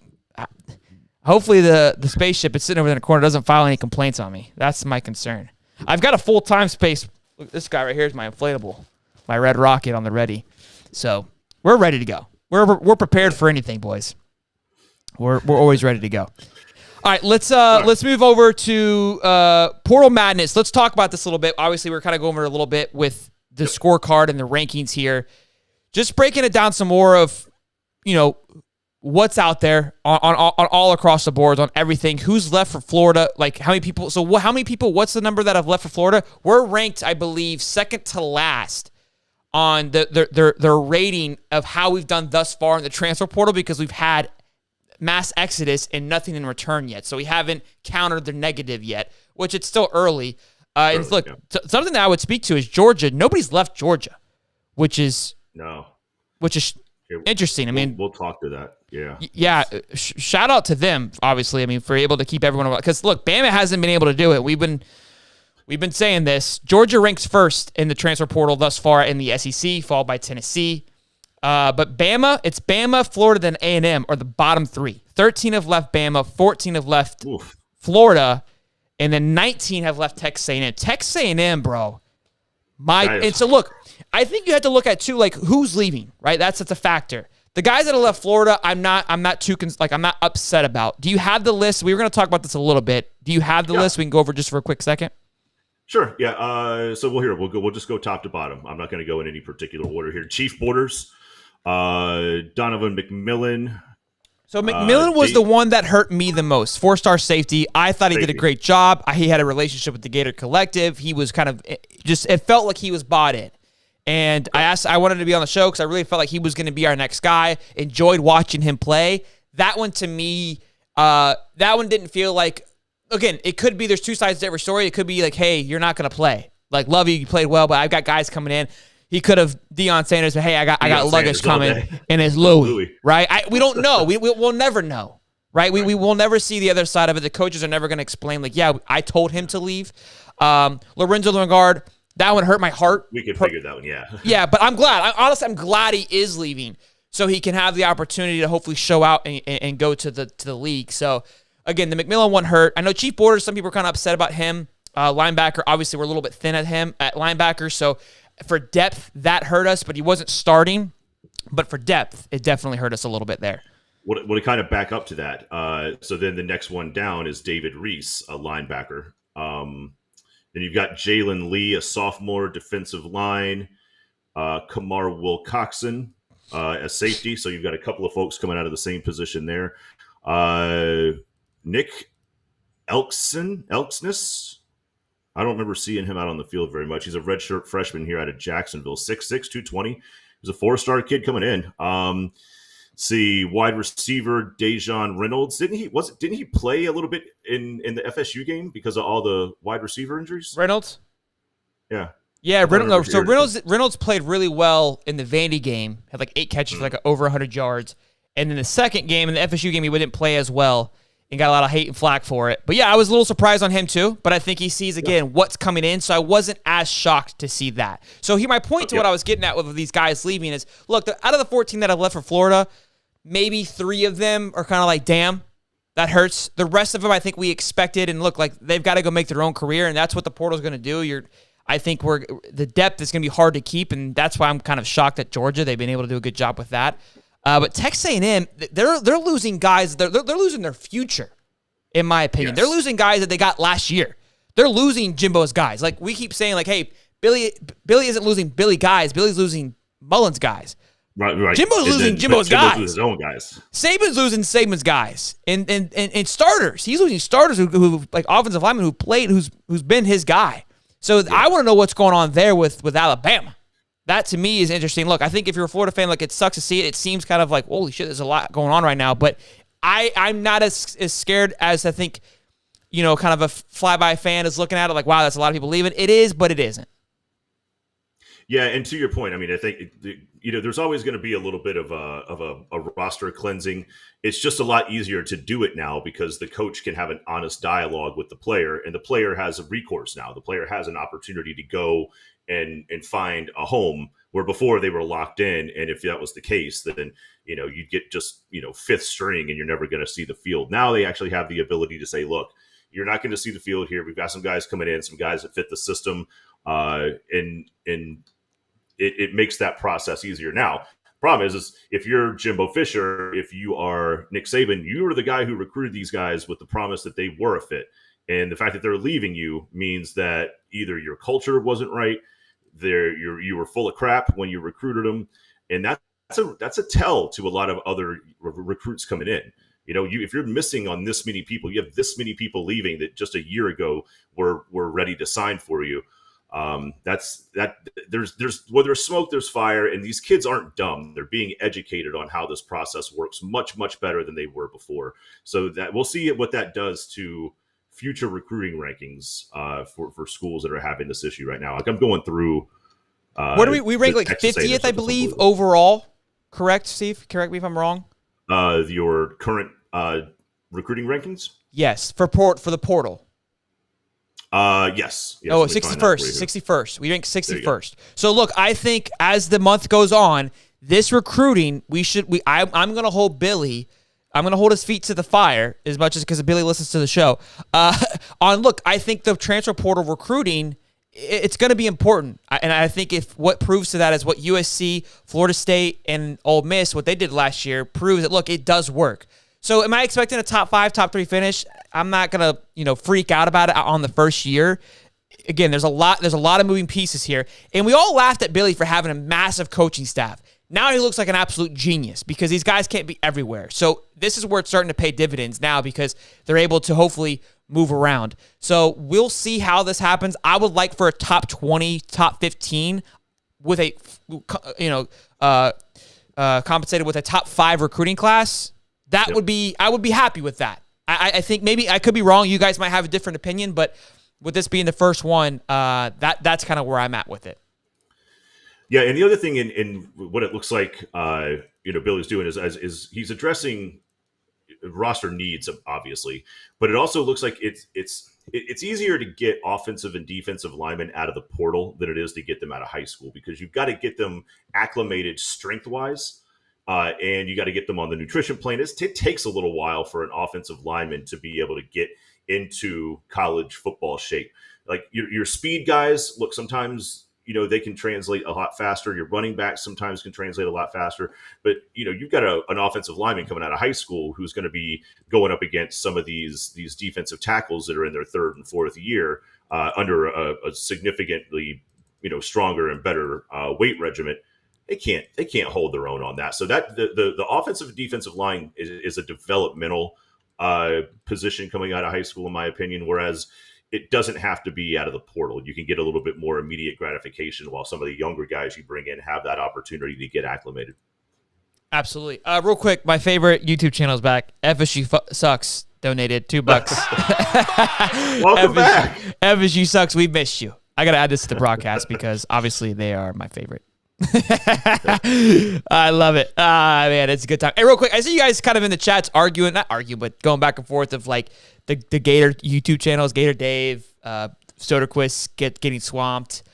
hopefully the spaceship it's sitting over in the corner doesn't file any complaints on me. That's my concern. I've got a full-time space. Look, this guy right here is my inflatable, my red rocket on the ready. So we're ready to go. We're prepared for anything, boys. We're always ready to go. All right, let's move over to Portal Madness. Let's talk about this a little bit. Obviously, we're kind of going over it a little bit with the scorecard and the rankings here. Just breaking it down some more of, what's out there on all across the board, on everything. Who's left for Florida? Like, how many people? So, how many people? What's the number that have left for Florida? We're ranked, I believe, second to last on their rating of how we've done thus far in the transfer portal because we've had mass exodus and nothing in return yet. So we haven't countered the negative yet, which it's still early. And look, something that I would speak to is Georgia. Nobody's left Georgia, which is interesting. We'll talk to that. Yeah. Yeah. Shout out to them, obviously. For able to keep everyone, because look, Bama hasn't been able to do it. We've been saying this. Georgia ranks first in the transfer portal thus far in the SEC, followed by Tennessee. But Bama, it's Bama, Florida, then A&M are the bottom 3. 13 have left Bama, 14 have left Florida, and then 19 have left Texas A&M. Texas A&M, bro. And so look, I think you have to look at too, like who's leaving, right? That's a factor. The guys that have left Florida, I'm not upset about. Do you have the list? We were going to talk about this a little bit. Do you have the list? We can go over just for a quick second. Sure. Yeah. So we'll just go top to bottom. I'm not going to go in any particular order here. Chief Borders, Donovan McMillan. So McMillan was the one that hurt me the most. 4-star safety. I thought he did a great job. He had a relationship with the Gator Collective. He was kind of it felt like he was bought in. And I wanted to be on the show because I really felt like he was going to be our next guy. Enjoyed watching him play. That one to me, that one didn't feel like, again, it could be there's two sides to every story. It could be like, hey, you're not going to play. Like, love you played well, but I've got guys coming in. He could have Deion Sanders, but hey, I got luggage coming, and it's Louis, right? We don't know. We'll never know, right? We will never see the other side of it. The coaches are never going to explain, like, yeah, I told him to leave. Lorenzo Lingard, that one hurt my heart. We can figure that one, yeah. Yeah, but I'm glad. Honestly, I'm glad he is leaving so he can have the opportunity to hopefully show out and go to the league. So, again, the McMillan one hurt. I know Chief Borders, some people are kind of upset about him. Linebacker, obviously, we're a little bit thin at him at linebacker. So, for depth, that hurt us, but he wasn't starting. But for depth, it definitely hurt us a little bit there. Would it kind of back up to that? So then the next one down is David Reese, a linebacker. Then you've got Jalen Lee, a sophomore defensive line. Kamar Wilcoxon, a safety. So you've got a couple of folks coming out of the same position there. Nick Elksness. I don't remember seeing him out on the field very much. He's a redshirt freshman here out of Jacksonville, 6'6", 220. He's a 4-star kid coming in. See, wide receiver Dejon Reynolds. Didn't he play a little bit in the FSU game because of all the wide receiver injuries? Reynolds? Yeah. Yeah, Reynolds. So Reynolds played really well in the Vandy game. Had like 8 catches, like over 100 yards. And in the second game, in the FSU game, he didn't play as well and got a lot of hate and flack for it. But yeah, I was a little surprised on him too. But I think he sees, again, what's coming in. So I wasn't as shocked to see that. So here, my point to what I was getting at with these guys leaving is, look, out of the 14 that have left for Florida, maybe 3 of them are kind of like, damn, that hurts. The rest of them, I think we expected, and look, like they've got to go make their own career, and that's what the portal's going to do. I think the depth is going to be hard to keep, and that's why I'm kind of shocked at Georgia. They've been able to do a good job with that. But Texas A&M, they're losing guys. They're losing their future, in my opinion. Yes. They're losing guys that they got last year. They're losing Jimbo's guys. Like we keep saying, like, hey, Billy isn't losing Billy guys. Billy's losing Mullins guys. Right. Jimbo's losing Jimbo's guys. His own guys. Saban's losing Saban's guys. And starters. He's losing starters who like offensive linemen who played, who's been his guy. So I want to know what's going on there with Alabama. That, to me, is interesting. Look, I think if you're a Florida fan, like, it sucks to see it. It seems kind of like, holy shit, there's a lot going on right now. But I'm not as scared as I think, kind of a flyby fan is looking at it. Like, wow, that's a lot of people leaving. It is, but it isn't. Yeah, and to your point, I mean, I think there's always going to be a little bit of a roster cleansing. It's just a lot easier to do it now because the coach can have an honest dialogue with the player, and the player has a recourse now. The player has an opportunity to go and find a home where before they were locked in, and if that was the case, then you'd get just 5th string, and you're never going to see the field. Now they actually have the ability to say, look, you're not going to see the field here. We've got some guys coming in, some guys that fit the system, and it makes that process easier. Now, problem is if you're Jimbo Fisher, if you are Nick Saban, you are the guy who recruited these guys with the promise that they were a fit. And the fact that they're leaving you means that either your culture wasn't right, you were full of crap when you recruited them, and that's a tell to a lot of other recruits coming in. If you're missing on this many people, you have this many people leaving that just a year ago were ready to sign for you. There's where there's smoke, there's fire, and these kids aren't dumb. They're being educated on how this process works much, much better than they were before. So that we'll see what that does to future recruiting rankings for schools that are having this issue right now. Like I'm going through. What do we rank like 50th, I believe, overall? Correct, Steve? Correct me if I'm wrong. Your current recruiting rankings? Yes, for the portal. Yes. Oh, 61st. 61st. We rank 61st. So look, I think as the month goes on, this recruiting, I'm going to hold Billy. I'm going to hold his feet to the fire as much as because Billy listens to the show. Look, I think the transfer portal recruiting, it's going to be important. And I think if what proves to that is what USC, Florida State, and Ole Miss, what they did last year, proves that, look, it does work. So am I expecting a top 5, top 3 finish? I'm not going to, freak out about it on the first year. again, there's a lot of moving pieces here. And we all laughed at Billy for having a massive coaching staff. Now he looks like an absolute genius because these guys can't be everywhere. So this is where it's starting to pay dividends now because they're able to hopefully move around. So we'll see how this happens. I would like for a top 20, top 15 with a, compensated with a top 5 recruiting class. That would be, I would be happy with that. I think maybe I could be wrong. You guys might have a different opinion, but with this being the first one, that's kind of where I'm at with it. Yeah, and the other thing in what it looks like, Billy's doing is he's addressing roster needs, obviously, but it also looks like it's easier to get offensive and defensive linemen out of the portal than it is to get them out of high school because you've got to get them acclimated strength-wise, and you got to get them on the nutrition plan. It takes a little while for an offensive lineman to be able to get into college football shape. Like your speed guys, look, sometimes they can translate a lot faster. Your running backs sometimes can translate a lot faster. But, you've got an offensive lineman coming out of high school who's going to be going up against some of these defensive tackles that are in their 3rd and 4th year under a significantly, stronger and better weight regimen. They can't hold their own on that. So that the offensive and defensive line is a developmental position coming out of high school, in my opinion, whereas it doesn't have to be out of the portal. You can get a little bit more immediate gratification while some of the younger guys you bring in have that opportunity to get acclimated. Absolutely. Real quick, my favorite YouTube channel is back. FSU Sucks donated $2. Welcome back. FSU Sucks. We missed you. I got to add this to the broadcast because obviously they are my favorite. I love it. Man, it's a good time. Hey, real quick, I see you guys kind of in the chats but going back and forth of like the Gator YouTube channels, Gator Dave, Soderquist getting swamped,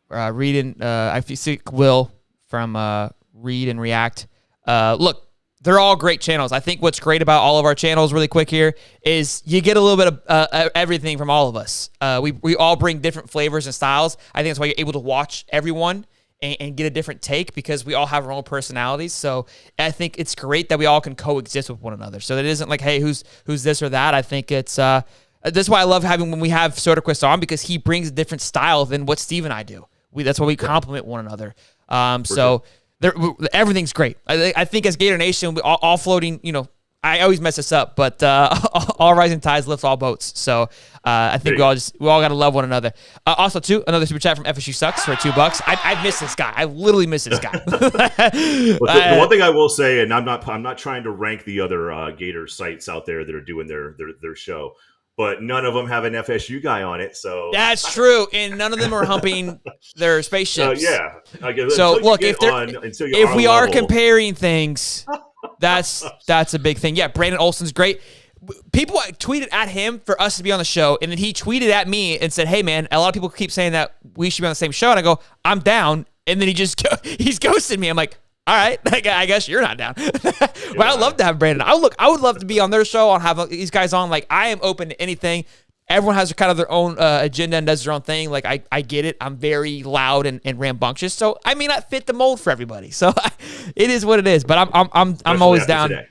reading. I see Will from Read and React. Look, they're all great channels. I think what's great about all of our channels, really quick here, is you get a little bit of everything from all of us. We all bring different flavors and styles. I think that's why you're able to watch everyone and get a different take because we all have our own personalities. So I think it's great that we all can coexist with one another. So it isn't like, hey, who's this or that. I think it's that's why I love having when we have Soderquist on because he brings a different style than what Steve and I do. That's why we complement one another. Everything's great. I think as Gator Nation, all floating, I always mess this up, but all rising tides lift all boats. So I think we all got to love one another. Also, too, another super chat from FSU Sucks for $2. I miss this guy. I literally miss this guy. The one thing I will say, and I'm not trying to rank the other Gator sites out there that are doing their show, but none of them have an FSU guy on it. So that's true, and none of them are humping their spaceships. Yeah. So look, if we are comparing things, that's a big thing. Yeah, Brandon Olson's great. People tweeted at him for us to be on the show, and then he tweeted at me and said, "Hey man, a lot of people keep saying that we should be on the same show," and I go, "I'm down," and then he's ghosted me. I'm like, all right, I guess you're not down. But I'd love to have Brandon. I would love to be on their show and have these guys on. Like, I am open to anything. Everyone has kind of their own agenda and does their own thing. Like, I get it. I'm very loud and rambunctious. So I may not fit the mold for everybody. So it is what it is. But I'm always down. Today.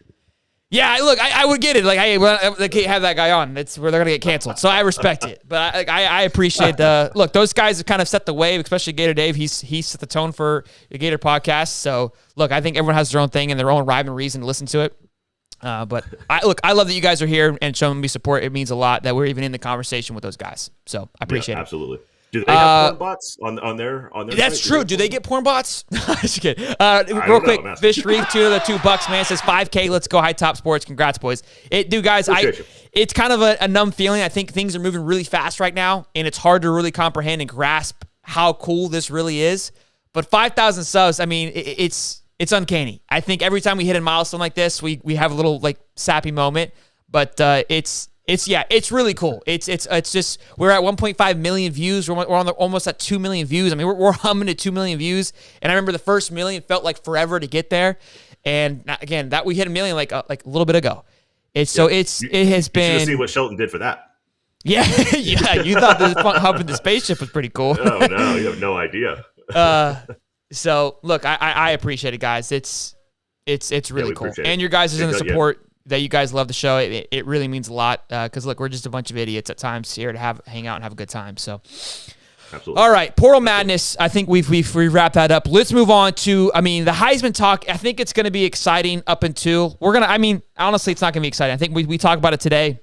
Yeah, look, I would get it. Like, hey, they can't have that guy on. It's where they're gonna get canceled. So I respect it, but I appreciate the look. Those guys have kind of set the wave, especially Gator Dave. He set the tone for the Gator podcast. So look, I think everyone has their own thing and their own rhyme and reason to listen to it. But I love that you guys are here and showing me support. It means a lot that we're even in the conversation with those guys. So I appreciate it. Absolutely. Do they have porn bots on their That's site? true. Do they get porn bots? Just kidding. Real quick, Fish Reef, $2 man, says 5K. Let's go High Top Sports. Congrats, boys. Guys, it's kind of a numb feeling. I think things are moving really fast right now, and it's hard to really comprehend and grasp how cool this really is. But 5,000 subs, I mean, it's uncanny. I think every time we hit a milestone like this, we have a little like sappy moment. But it's really cool. It's just we're at 1.5 million views. We're on almost at 2 million views. I mean, we're humming to 2 million views. And I remember the first million felt like forever to get there. And again, that we hit a million like a little bit ago. It has been. You should see what Shelton did for that. Yeah, yeah. You thought the humping the spaceship was pretty cool. Oh no, you have no idea. So look, I appreciate it, guys. It's really cool, and your guys is in the support. that you guys love the show. It really means a lot because, look, we're just a bunch of idiots at times here to hang out and have a good time. So, Absolutely. All right, Portal Madness. I think we've wrapped that up. Let's move on to, the Heisman talk. I think it's going to be exciting up until honestly, it's not going to be exciting. I think we talk about it today,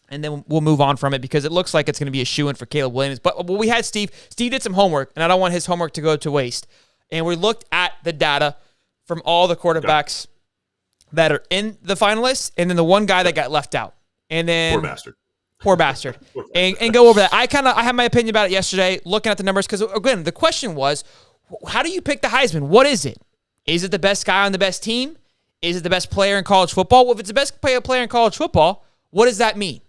and then we'll move on from it because it looks like it's going to be a shoo-in for Caleb Williams. But we had Steve. Steve did some homework, and I don't want his homework to go to waste. And we looked at the data from all the quarterbacks that are in the finalists, and then the one guy that got left out. And then Poor bastard. And go over that. I had my opinion about it yesterday, looking at the numbers, because, again, the question was, how do you pick the Heisman? What is it? Is it the best guy on the best team? Is it the best player in college football? Well, if it's the best player in college football, what does that mean?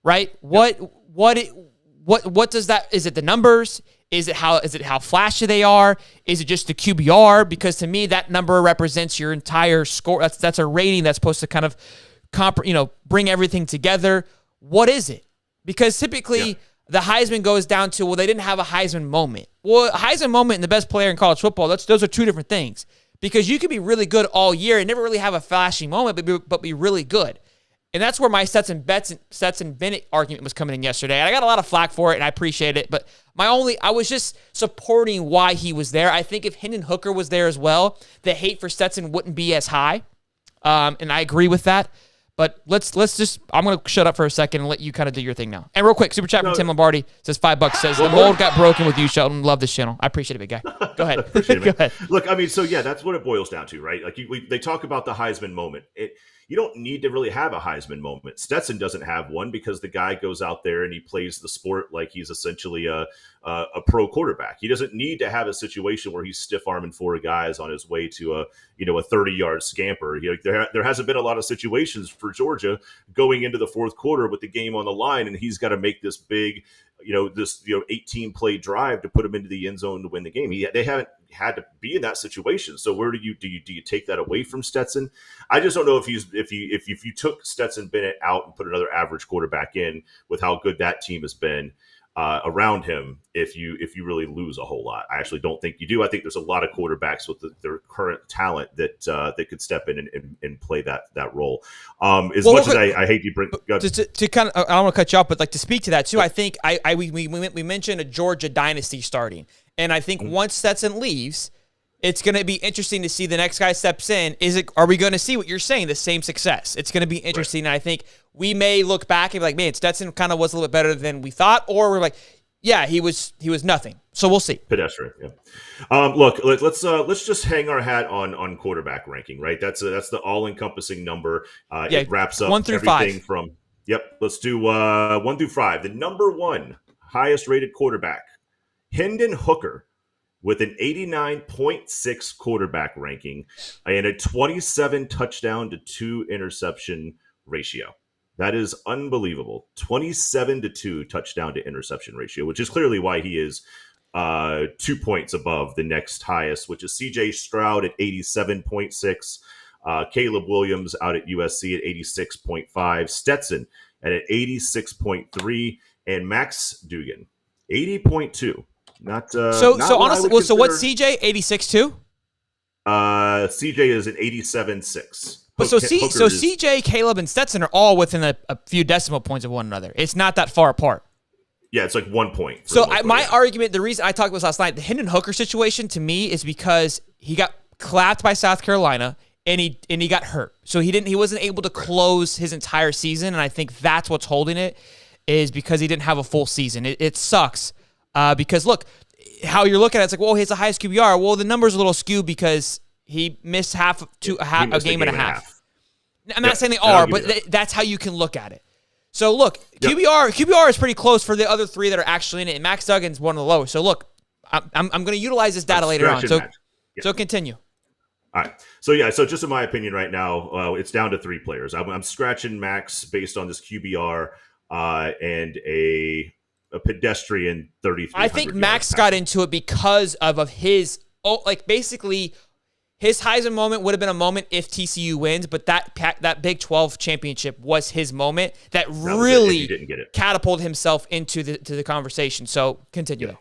Right? What does that, is it the numbers? Is it how flashy they are? Is it just the QBR? Because to me, that number represents your entire score. That's a rating that's supposed to kind of bring everything together. What is it? Because typically the Heisman goes down to, well, they didn't have a Heisman moment. Well, a Heisman moment and the best player in college football, those are two different things. Because you could be really good all year and never really have a flashy moment, but be really good. And that's where my Stetson Bennett argument was coming in yesterday. And I got a lot of flack for it, and I appreciate it. But I was just supporting why he was there. I think if Hendon Hooker was there as well, the hate for Stetson wouldn't be as high. And I agree with that. But let's just, I'm going to shut up for a second and let you kind of do your thing now. And real quick, super chat from Tim Lombardi says $5, says, the mold got broken with you, Shelton. Love this channel. I appreciate it, big guy. Go ahead. Go ahead. Look, that's what it boils down to, right? Like they talk about the Heisman moment. You don't need to really have a Heisman moment. Stetson doesn't have one because the guy goes out there and he plays the sport like he's essentially a pro quarterback. He doesn't need to have a situation where he's stiff-arming four guys on his way to a 30-yard scamper. There hasn't been a lot of situations for Georgia going into the fourth quarter with the game on the line, and he's got to make this big, 18-play drive to put him into the end zone to win the game. They haven't had to be in that situation. So where do you take that away from Stetson? I just don't know if you took Stetson Bennett out and put another average quarterback in with how good that team has been around him, if you really lose a whole lot. I actually don't think you do. I think there's a lot of quarterbacks with their current talent that could step in and play that role. As I hate you bring to kind of, I don't want to cut you off, but to speak to that too, I think we mentioned a Georgia dynasty starting, and I think once Stetson leaves, it's going to be interesting to see the next guy steps in. Are we going to see what you're saying, the same success? It's going to be interesting. Right. And I think we may look back and be like, man, Stetson kind of was a little bit better than we thought, or we're like, yeah, he was nothing. So we'll see. Pedestrian. Yeah. Look, let's just hang our hat on quarterback ranking, right? That's the all-encompassing number. It wraps up 1 through everything 5. from. Yep. Let's do 1 through 5. The number one highest-rated quarterback, Hendon Hooker, with an 89.6 quarterback ranking and a 27 touchdown to 2 interception ratio. That is unbelievable. 27-2 touchdown to interception ratio, which is clearly why he is 2 points above the next highest, which is CJ Stroud at 87.6, Caleb Williams out at USC at 86.5, Stetson at 86.3, and Max Duggan 80.2. So what's CJ 86 too? CJ is an 87.6. But CJ, Caleb, and Stetson are all within a few decimal points of one another. It's not that far apart. Yeah, it's like 1 point. My argument, the reason I talked about this last night, the Hendon Hooker situation to me is because he got clapped by South Carolina and he got hurt, so he wasn't able to close his entire season, and I think that's what's holding it, is because he didn't have a full season. It sucks. Because look, how you're looking at it's like, well, he has the highest QBR. Well, the number's a little skewed because he missed a game and a half. I'm not saying they are, but that's how you can look at it. So look, QBR is pretty close for the other three that are actually in it, and Max Duggan's one of the lowest. So look, I'm going to utilize this data later on. So continue. All right. So just in my opinion right now, it's down to 3 players. I'm scratching Max based on this QBR and a pedestrian 33. I think Max got into it because of his basically his Heisman moment would have been a moment if TCU wins, but that Big 12 championship was his moment that really catapulted himself into the conversation. So continue.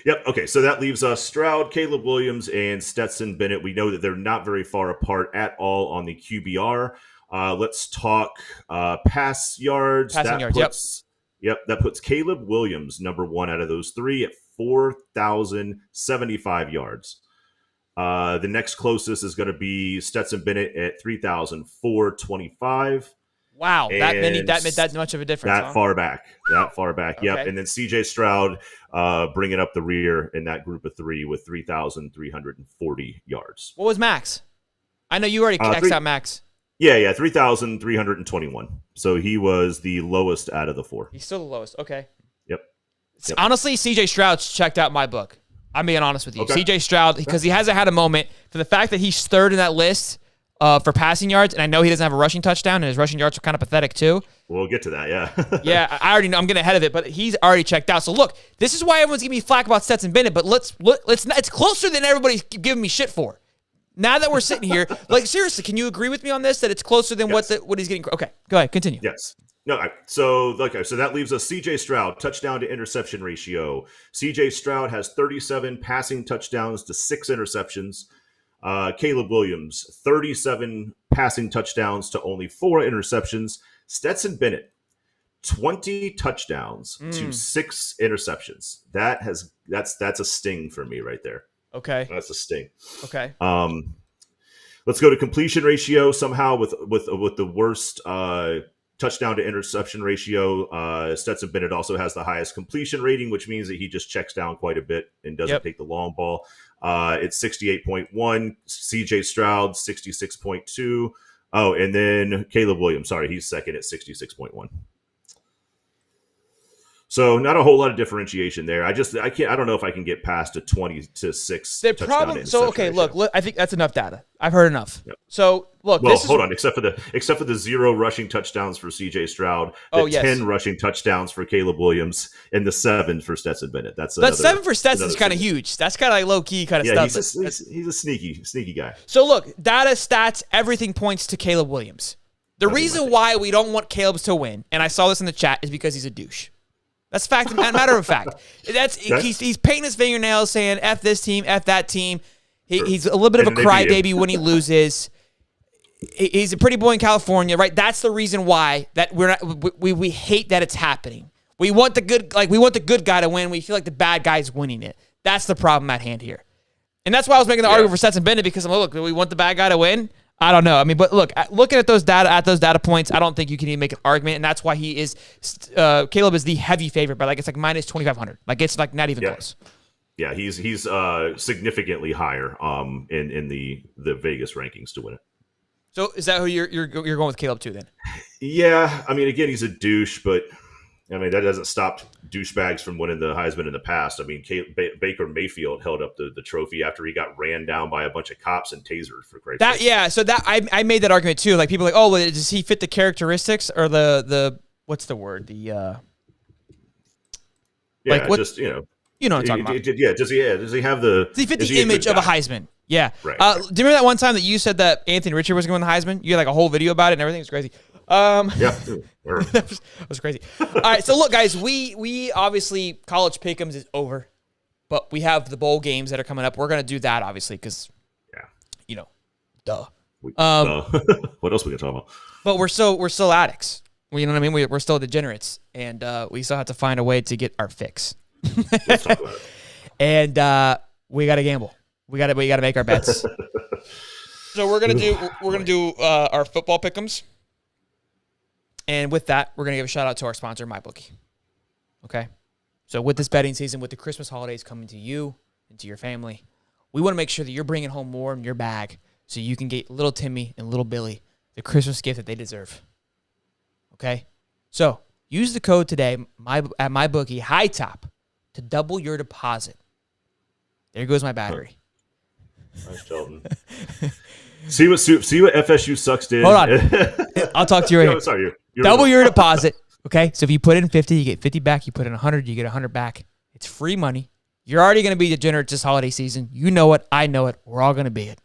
Yep. Okay. So that leaves us Stroud, Caleb Williams, and Stetson Bennett. We know that they're not very far apart at all on the QBR. Let's talk pass yards. Passing yards, That puts Caleb Williams number one out of those three at 4,075 yards. The next closest is going to be Stetson Bennett at 3,425. Wow, that much of a difference. That far back. Yep. Okay. And then CJ Stroud bringing up the rear in that group of three with 3,340 yards. What was Max? I know you already X'd out Max. Yeah, 3,321. So he was the lowest out of the four. He's still the lowest. Okay. Yep. Honestly, CJ Stroud's checked out my book. I'm being honest with you. Okay. CJ Stroud, because he hasn't had a moment, for the fact that he's third in that list for passing yards, and I know he doesn't have a rushing touchdown, and his rushing yards are kind of pathetic too. We'll get to that, yeah. Yeah, I already know. I'm getting ahead of it, but he's already checked out. So look, this is why everyone's giving me flack about Stetson Bennett, but it's closer than everybody's giving me shit for. Now that we're sitting here, like seriously, can you agree with me on this that it's closer than what he's getting? Okay, go ahead, continue. Yes. No, so that leaves us CJ Stroud, touchdown to interception ratio. CJ Stroud has 37 passing touchdowns to 6 interceptions. Caleb Williams, 37 passing touchdowns to only 4 interceptions. Stetson Bennett, 20 touchdowns to 6 interceptions. That's a sting for me right there. Okay. That's a sting. Okay. Let's go to completion ratio somehow with the worst touchdown to interception ratio. Stetson Bennett also has the highest completion rating, which means that he just checks down quite a bit and doesn't take the long ball. It's 68.1. CJ Stroud, 66.2. Oh, and then Caleb Williams. Sorry, he's second at 66.1. So not a whole lot of differentiation there. I don't know if I can get past a 20 to 6. The problem. So okay, look, I think that's enough data. I've heard enough. Yep. So look, hold on. Except for the 0 rushing touchdowns for CJ Stroud, the 10 rushing touchdowns for Caleb Williams, and the 7 for Stetson Bennett. That 7 for Stetson is kind of huge. That's kind of like low key kind of stuff. He's a sneaky guy. So look, data, stats, everything points to Caleb Williams. The reason why we don't want Caleb to win, and I saw this in the chat, is because he's a douche. That's fact. Matter of fact, he's painting his fingernails, saying "F this team, F that team." He's a little bit of a crybaby when he loses. He's a pretty boy in California, right? That's the reason why that we hate that it's happening. We want the good guy to win. We feel like the bad guy's winning it. That's the problem at hand here, and that's why I was making the argument for Stetson Bennett, because I'm like, look, do we want the bad guy to win? I don't know. I mean, but look, looking at those data points, I don't think you can even make an argument, and that's why Caleb is the heavy favorite, but it's like minus 2,500. Like it's like not even close. Yeah, he's significantly higher in the Vegas rankings to win it. So is that who you're going with Caleb too then? Yeah, I mean, again, he's a douche, but I mean that doesn't stop douchebags from winning the Heisman in the past. I mean, Baker Mayfield held up the trophy after he got ran down by a bunch of cops and tasered for crazy. So I made that argument too. Like people are like, oh, well, does he fit the characteristics or the what's the word? You know what I'm talking about. Does he have the? Does he fit the image of a Heisman? Yeah. Right. Do you remember that one time that you said that Anthony Richard was going to win the Heisman? You had like a whole video about it and everything. It was crazy. That was crazy. All right, so look, guys, we obviously college pick'ems is over, but we have the bowl games that are coming up. We're gonna do that obviously because, duh. What else we gonna talk about? But we're still addicts. You know what I mean? We're still degenerates, and we still have to find a way to get our fix. Let's talk about it. And we gotta gamble. We gotta make our bets. So we're gonna do our football pick'ems. And with that, we're going to give a shout out to our sponsor, MyBookie. Okay? So with this betting season, with the Christmas holidays coming to you and to your family, we want to make sure that you're bringing home more in your bag so you can get little Timmy and little Billy the Christmas gift that they deserve. Okay? So use the code today at MyBookie, high top, to double your deposit. There goes my battery. Nice, Sheldon. See what FSU sucks did. Hold on. I'll talk to you right here. Sorry, you're double your deposit. Okay, so if you put in 50, you get 50 back. You put in 100, you get 100 back. It's free money. You're already going to be degenerates this holiday season. You know it. I know it. We're all going to be it.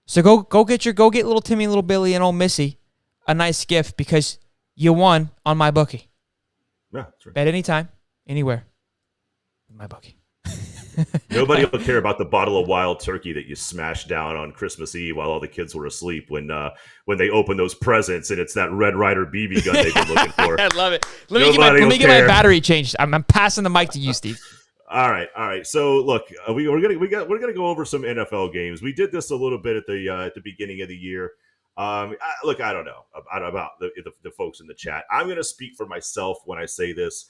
So go get little Timmy, little Billy, and old Missy a nice gift because you won on MyBookie. Yeah, that's right. Bet anytime, anywhere. MyBookie. Nobody will care about the bottle of wild turkey that you smashed down on Christmas Eve while all the kids were asleep when they open those presents and it's that Red Ryder BB gun they've been looking for. I love it. Let me get my battery changed. I'm passing the mic to you, Steve. All right. So look, we're gonna go over some NFL games. We did this a little bit at the beginning of the year. I don't know about the folks in the chat. I'm gonna speak for myself when I say this.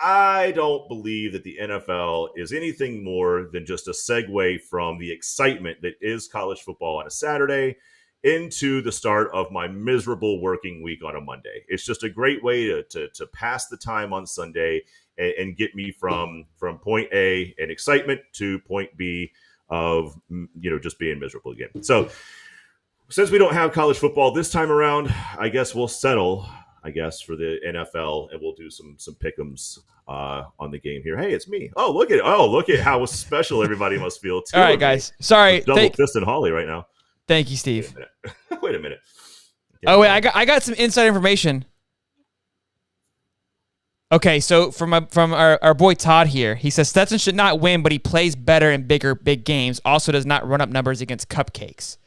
I don't believe that the NFL is anything more than just a segue from the excitement that is college football on a Saturday into the start of my miserable working week on a Monday. It's just a great way to pass the time on Sunday and get me from point A and excitement to point B of just being miserable again. So since we don't have college football this time around, I guess we'll settle for the NFL, and we'll do some pick'ems on the game here. Hey, it's me. Oh, look at how special everybody must feel. All right, guys. Sorry, double fisting Holly right now. Thank you, Steve. Wait a minute. Oh wait, I got some inside information. Okay, so from our boy Todd here, he says Stetson should not win, but he plays better in big games. Also, does not run up numbers against cupcakes.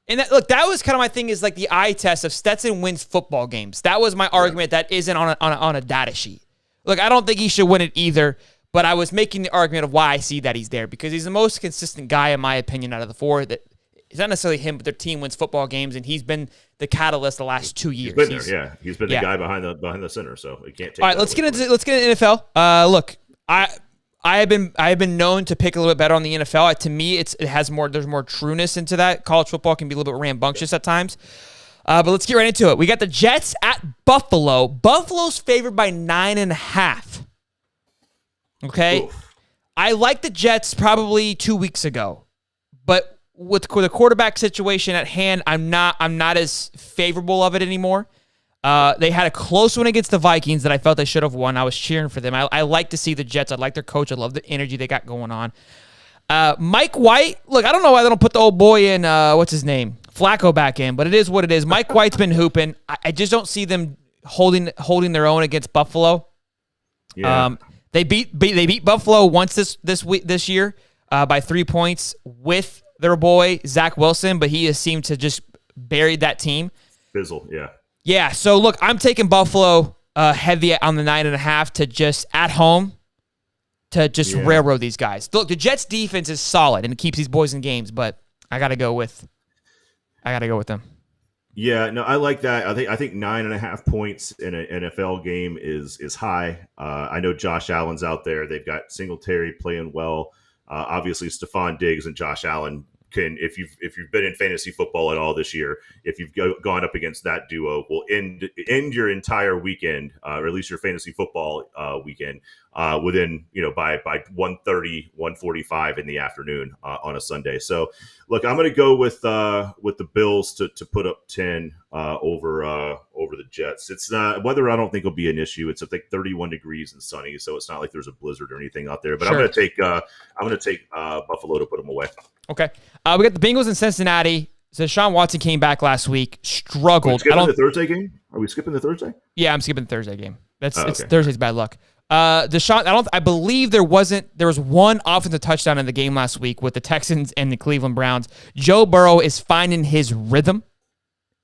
And that was kind of my thing, is like the eye test of Stetson wins football games. That was my argument. That isn't on a data sheet. Look, I don't think he should win it either, but I was making the argument of why I see that he's there, because he's the most consistent guy, in my opinion, out of the four. That it's not necessarily him, but their team wins football games, and he's been the catalyst the last 2 years. He's been there, yeah. He's been the guy behind the center, so it can't take. All right, let's get into NFL. Look, I have been known to pick a little bit better on the NFL. To me, there's more trueness into that. College football can be a little bit rambunctious at times. But let's get right into it. We got the Jets at Buffalo. Buffalo's favored by 9.5. Okay? Oof. I liked the Jets probably 2 weeks ago. But with the quarterback situation at hand, I'm not as favorable of it anymore. They had a close one against the Vikings that I felt they should have won. I was cheering for them. I like to see the Jets. I like their coach. I love the energy they got going on. Mike White, look, I don't know why they don't put the old boy in, what's his name? Flacco back in, but it is what it is. Mike White's been hooping. I just don't see them holding their own against Buffalo. Yeah. They beat Buffalo once this year by 3 points with their boy Zach Wilson, but he has seemed to just bury that team. Fizzle, yeah. Yeah, so look, I'm taking Buffalo heavy on the 9.5 to just at home to just railroad these guys. Look, the Jets defense is solid and it keeps these boys in games, but I gotta go with them. Yeah, no, I like that. I think 9.5 points in an NFL game is high. I know Josh Allen's out there. They've got Singletary playing well. Obviously, Stephon Diggs and Josh Allen can, if you've been in fantasy football at all this year, if you've gone up against that duo, will end your entire weekend, or at least your fantasy football weekend, within by 1:30, 1:45 in the afternoon on a Sunday. So, look, I'm going to go with the Bills to put up 10 over the Jets. It's not weather. I don't think will be an issue. It's like 31 degrees and sunny, so it's not like there's a blizzard or anything out there. But sure. I'm going to take Buffalo to put them away. Okay, we got the Bengals in Cincinnati. So Deshaun Watson came back last week, struggled. Are we skipping the Thursday game? Are we skipping the Thursday? Yeah, I'm skipping the Thursday game. It's Thursday's bad luck. Deshaun, I believe there was one offensive touchdown in the game last week with the Texans and the Cleveland Browns. Joe Burrow is finding his rhythm,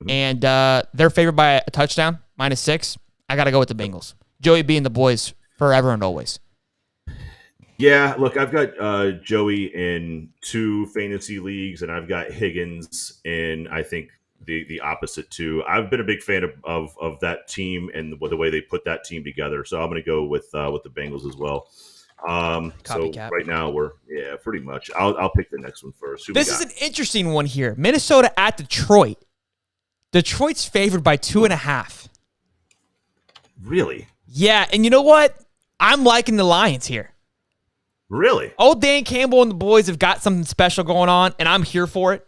and they're favored by a touchdown, -6. I got to go with the Bengals. Joey B and the boys forever and always. Yeah, look, I've got Joey in 2 fantasy leagues, and I've got Higgins in, I think, the opposite 2. I've been a big fan of that team and the way they put that team together. So I'm going to go with the Bengals as well. So right now we're pretty much. I'll pick the next one first. This is an interesting one here. Minnesota at Detroit. Detroit's favored by 2.5. Really? Yeah, and you know what? I'm liking the Lions here. Really? Old Dan Campbell and the boys have got something special going on, and I'm here for it.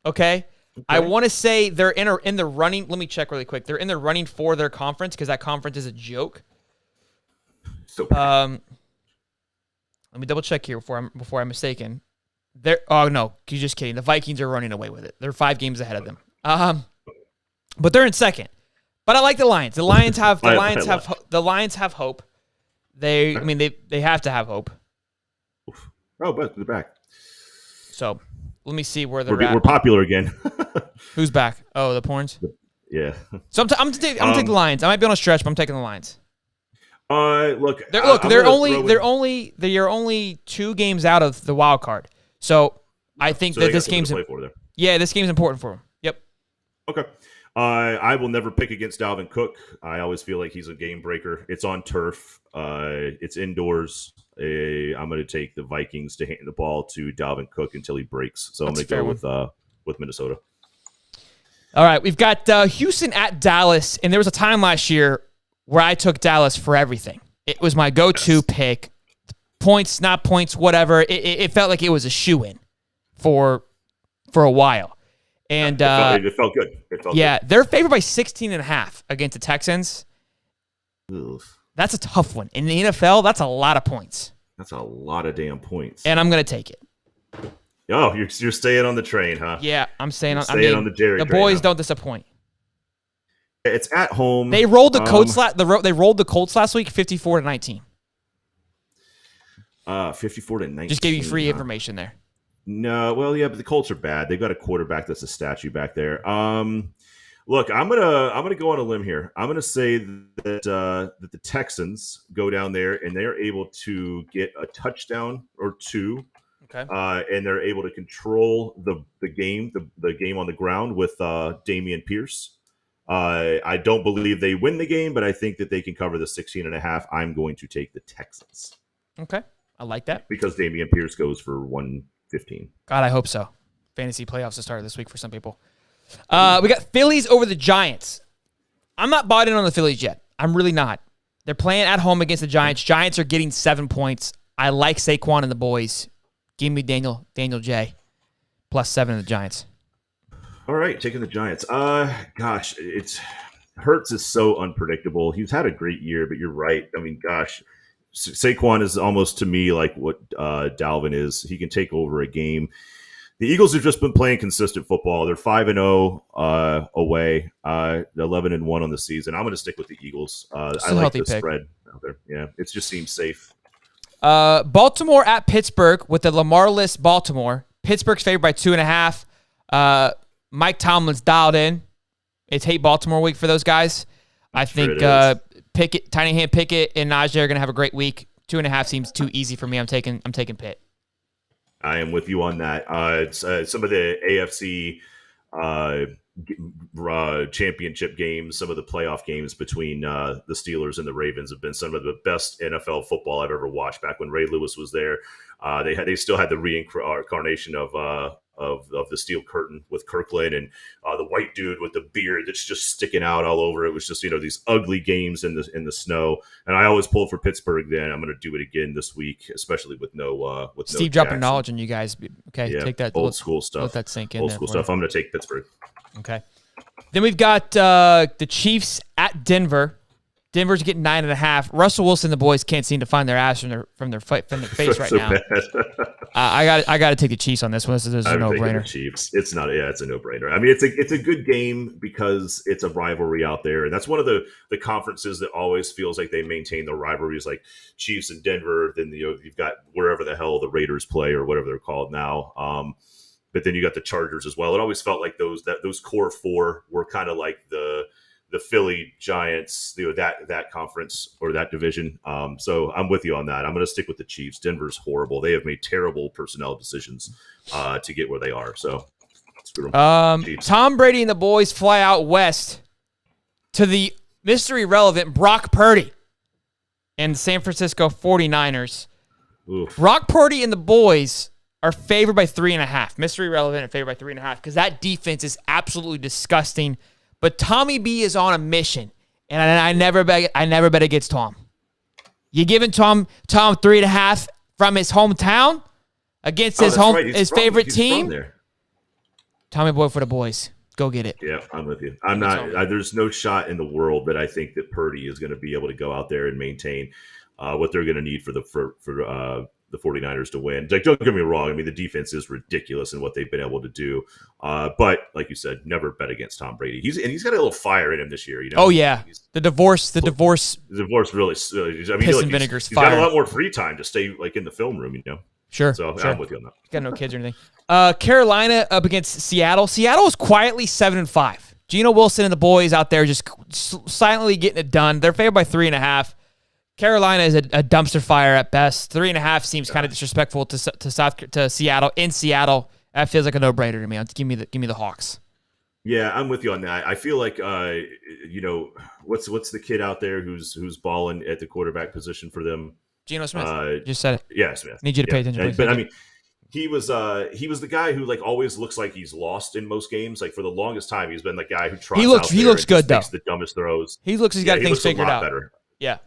Okay? I want to say they're in the running. Let me check really quick. They're in the running for their conference because that conference is a joke. So let me double check here before I'm mistaken. Oh no, you're just kidding. The Vikings are running away with it. They're 5 games ahead of them. But they're in second. But I like the Lions. The Lions have hope. They have to have hope. Oh, but they're back. So let me see where they're at. We're popular again. Who's back? Oh, the Porns. Yeah. So I'm gonna take the Lions. I might be on a stretch, but I'm taking the Lions. Look, They're only 2 games out of the wild card. So I think that this game's this game's important for them. Yep. Okay. I will never pick against Dalvin Cook. I always feel like he's a game breaker. It's on turf. It's indoors. I'm going to take the Vikings to hand the ball to Dalvin Cook until he breaks. So I'm going to go with Minnesota. All right, we've got Houston at Dallas, and there was a time last year where I took Dallas for everything. It was my go-to pick. Points, not points, whatever. It felt like it was a shoo-in for a while. And it felt good. They're favored by 16.5 against the Texans. Oof. That's a tough one. In the NFL, that's a lot of points. That's a lot of damn points. And I'm going to take it. Oh, you're staying on the train, huh? Yeah, I'm staying on the Jerry the train, boys huh? don't disappoint. It's at home. They rolled the Colts they rolled the Colts last week 54-19. 54-19. Just gave you free information there. No, well, yeah, but the Colts are bad. They've got a quarterback that's a statue back there. Look, I'm gonna go on a limb here. I'm gonna say that the Texans go down there and they're able to get a touchdown or 2. Okay. And they're able to control the game on the ground with Damian Pierce. I don't believe they win the game, but I think that they can cover the 16.5. I'm going to take the Texans. Okay, I like that because Damian Pierce goes for 115. God, I hope so. Fantasy playoffs have started this week for some people. We got Phillies over the Giants. I'm not bought in on the Phillies yet. I'm really not. They're playing at home against the Giants. Giants are getting 7 points. I like Saquon and the boys. Give me Daniel J. +7 in the Giants. All right, taking the Giants. Gosh, Hurts is so unpredictable. He's had a great year, but you're right. I mean, gosh, Saquon is almost to me like what Dalvin is. He can take over a game. The Eagles have just been playing consistent football. They're 5-0 away, 11-1 on the season. I'm going to stick with the Eagles. I like the spread out there. Yeah, it just seems safe. Baltimore at Pittsburgh with the Lamar-less Baltimore. Pittsburgh's favored by 2.5. Mike Tomlin's dialed in. It's hate Baltimore week for those guys. I think Pickett, Tiny Hand Pickett, and Najee are going to have a great week. 2.5 seems too easy for me. I'm taking Pitt. I am with you on that. It's some of the AFC championship games, some of the playoff games between the Steelers and the Ravens have been some of the best NFL football I've ever watched. Back when Ray Lewis was there, they still had the reincarnation of the Steel Curtain with Kirkland and the white dude with the beard that's just sticking out all over. It was just these ugly games in the snow. And I always pulled for Pittsburgh. Then I'm going to do it again this week, especially with Steve dropping knowledge on you guys. Okay, yeah, take that old school stuff. Let that sink in. Old school stuff. I'm going to take Pittsburgh. Okay. Then we've got the Chiefs at Denver. Denver's getting 9.5. Russell Wilson, the boys can't seem to find their ass from their face right now. I got to take the Chiefs on this one. This is a no-brainer. Chiefs. It's not. Yeah, it's a no-brainer. I mean, it's a good game because it's a rivalry out there, and that's one of the conferences that always feels like they maintain the rivalries, like Chiefs and Denver. Then you've got wherever the hell the Raiders play or whatever they're called now. But then you got the Chargers as well. It always felt like those core four were kind of like the Philly Giants, that conference or that division. So I'm with you on that. I'm going to stick with the Chiefs. Denver's horrible. They have made terrible personnel decisions to get where they are. So screw them. Tom Brady and the boys fly out west to the mystery relevant Brock Purdy and the San Francisco 49ers. Oof. Brock Purdy and the boys are favored by 3.5. Mystery relevant and favored by 3.5 because that defense is absolutely disgusting. But Tommy B is on a mission, and I never bet against Tom. You giving Tom 3.5 from his hometown against his favorite team? Tommy boy for the boys. Go get it. Yeah, I'm with you. I'm not. There's no shot in the world that I think that Purdy is going to be able to go out there and maintain what they're going to need for the 49ers to win. Like, don't get me wrong. I mean, the defense is ridiculous in what they've been able to do. But like you said, never bet against Tom Brady. He's got a little fire in him this year. Oh yeah, the divorce really. I mean, piss and vinegar's he's got a lot more free time to stay like in the film room. Sure. So sure. I'm with you on that. Got no kids or anything. Carolina up against Seattle. Seattle is quietly 7-5. Geno Wilson and the boys out there just silently getting it done. They're favored by 3.5. Carolina is a dumpster fire at best. 3.5 seems kind of disrespectful to Seattle. In Seattle, that feels like a no-brainer to me. Give me the Hawks. Yeah, I'm with you on that. I feel like what's the kid out there who's balling at the quarterback position for them? Geno Smith. Just said it. Yeah, Smith. Need you to pay attention. Please. But I mean, he was the guy who like always looks like he's lost in most games. Like for the longest time, he's been the guy who trots out there he looks good though. Makes the dumbest throws. He looks he's got things figured out. Better. Yeah.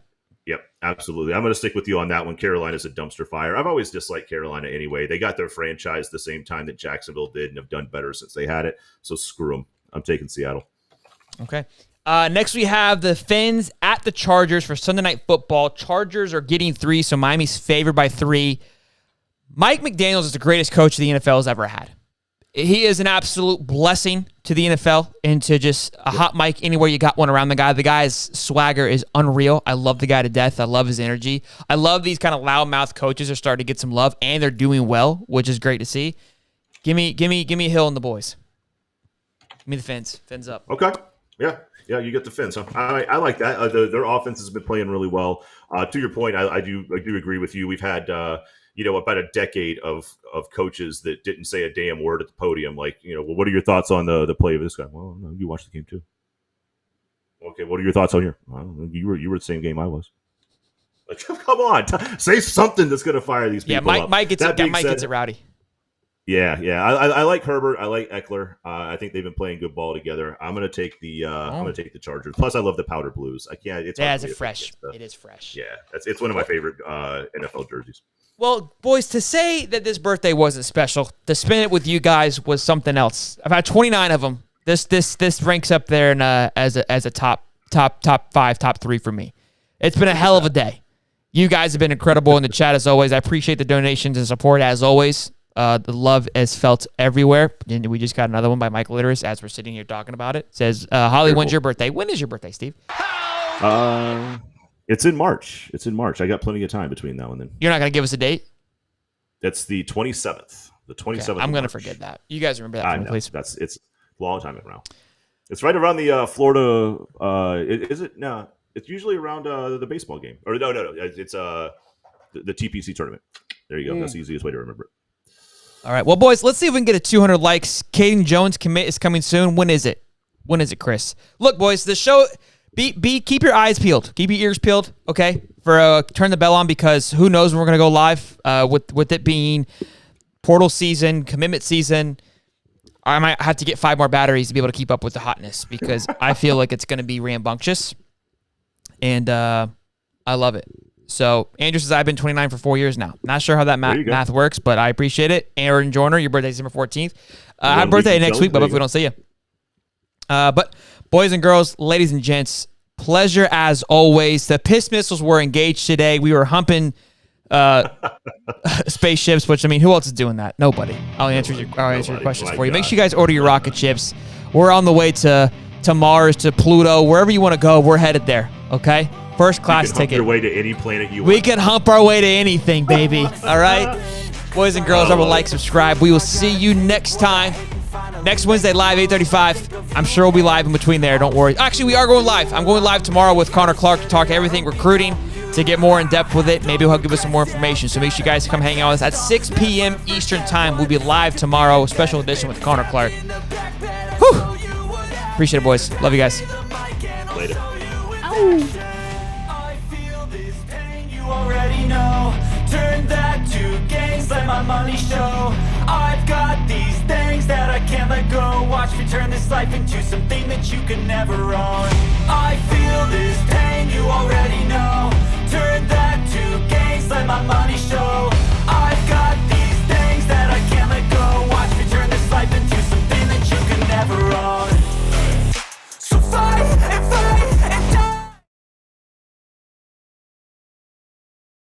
Yep, absolutely. I'm going to stick with you on that one. Carolina's a dumpster fire. I've always disliked Carolina anyway. They got their franchise the same time that Jacksonville did and have done better since they had it. So screw them. I'm taking Seattle. Okay. Next we have the Fins at the Chargers for Sunday Night Football. Chargers are getting 3, so Miami's favored by 3. Mike McDaniels is the greatest coach the NFL has ever had. He is an absolute blessing to the NFL and to just a hot mic anywhere you got one around the guy. The guy's swagger is unreal. I love the guy to death. I love his energy. I love these kind of loudmouth coaches are starting to get some love, and they're doing well, which is great to see. Give me Hill and the boys. Give me the Fins. Fins up. Okay. Yeah, you get the Fins. Huh? I like that. Their offense has been playing really well. To your point, I do agree with you. We've had about a decade of coaches that didn't say a damn word at the podium. Like, well, what are your thoughts on the play of this guy? Well, no, you watched the game too. Okay, what are your thoughts on here? Well, you were the same game I was. Like, come on, say something that's going to fire these people. Yeah, Mike gets it rowdy. Yeah. I like Herbert. I like Eckler. I think they've been playing good ball together. I'm going to take the Chargers. Plus, I love the powder blues. I can't. It's fresh. It is fresh. Yeah, it's one of my favorite NFL jerseys. Well, boys, to say that this birthday wasn't special, to spend it with you guys was something else. I've had 29 of them. This ranks up there as a top 5, top 3 for me. It's been a hell of a day. You guys have been incredible in the chat as always. I appreciate the donations and support as always. The love is felt everywhere. And we just got another one by Mike Litteris as we're sitting here talking about it. It says, Holly, when's your birthday? When is your birthday, Steve? It's in March. I got plenty of time between now and then. You're not going to give us a date? That's the 27th. The 27th. Okay, I'm going to forget that. You guys remember that for me, please. It's a long time around. It's right around the Florida. Is it? No, it's usually around the baseball game. Or no. It's the TPC tournament. There you go. That's the easiest way to remember it. All right. Well, boys, let's see if we can get a 200 likes. Caden Jones commit is coming soon. When is it? Chris? Look, boys, the show. Keep your eyes peeled. Keep your ears peeled. Okay. For turn the bell on because who knows when we're gonna go live. With it being portal season, commitment season, I might have to get 5 more batteries to be able to keep up with the hotness because I feel like it's gonna be rambunctious, and I love it. So Andrew says I've been 29 for 4 years now. Not sure how that math works, but I appreciate it. Aaron Joyner, your birthday's December 14th. Happy birthday next week, but if we don't see you. But boys and girls, ladies and gents, pleasure as always. The Piss Missiles were engaged today. We were humping spaceships, which, I mean, who else is doing that? Nobody. I'll answer your questions for you. Make sure you guys order your rocket ships. We're on the way to Mars, to Pluto, wherever you want to go. We're headed there, okay? First class ticket. Hump your way to any planet you want. We can hump our way to anything, baby. All right? Boys and girls, remember, like, subscribe. We will see you next time. Next Wednesday, live, 8:35. I'm sure we'll be live in between there. Don't worry. Actually, we are going live. I'm going live tomorrow with Connor Clark to talk everything recruiting, to get more in depth with it. Maybe he'll give us some more information. So make sure you guys come hang out with us at 6 p.m. Eastern Time. We'll be live tomorrow. Special edition with Connor Clark. Whew. Appreciate it, boys. Love you guys. Later. I feel this pain, you already know. Turn that to gains, let my money show. I've got these things that I can't let go. Watch me turn this life into something that you can never own. I feel this pain, you already know. Turn that to gains, let my money show.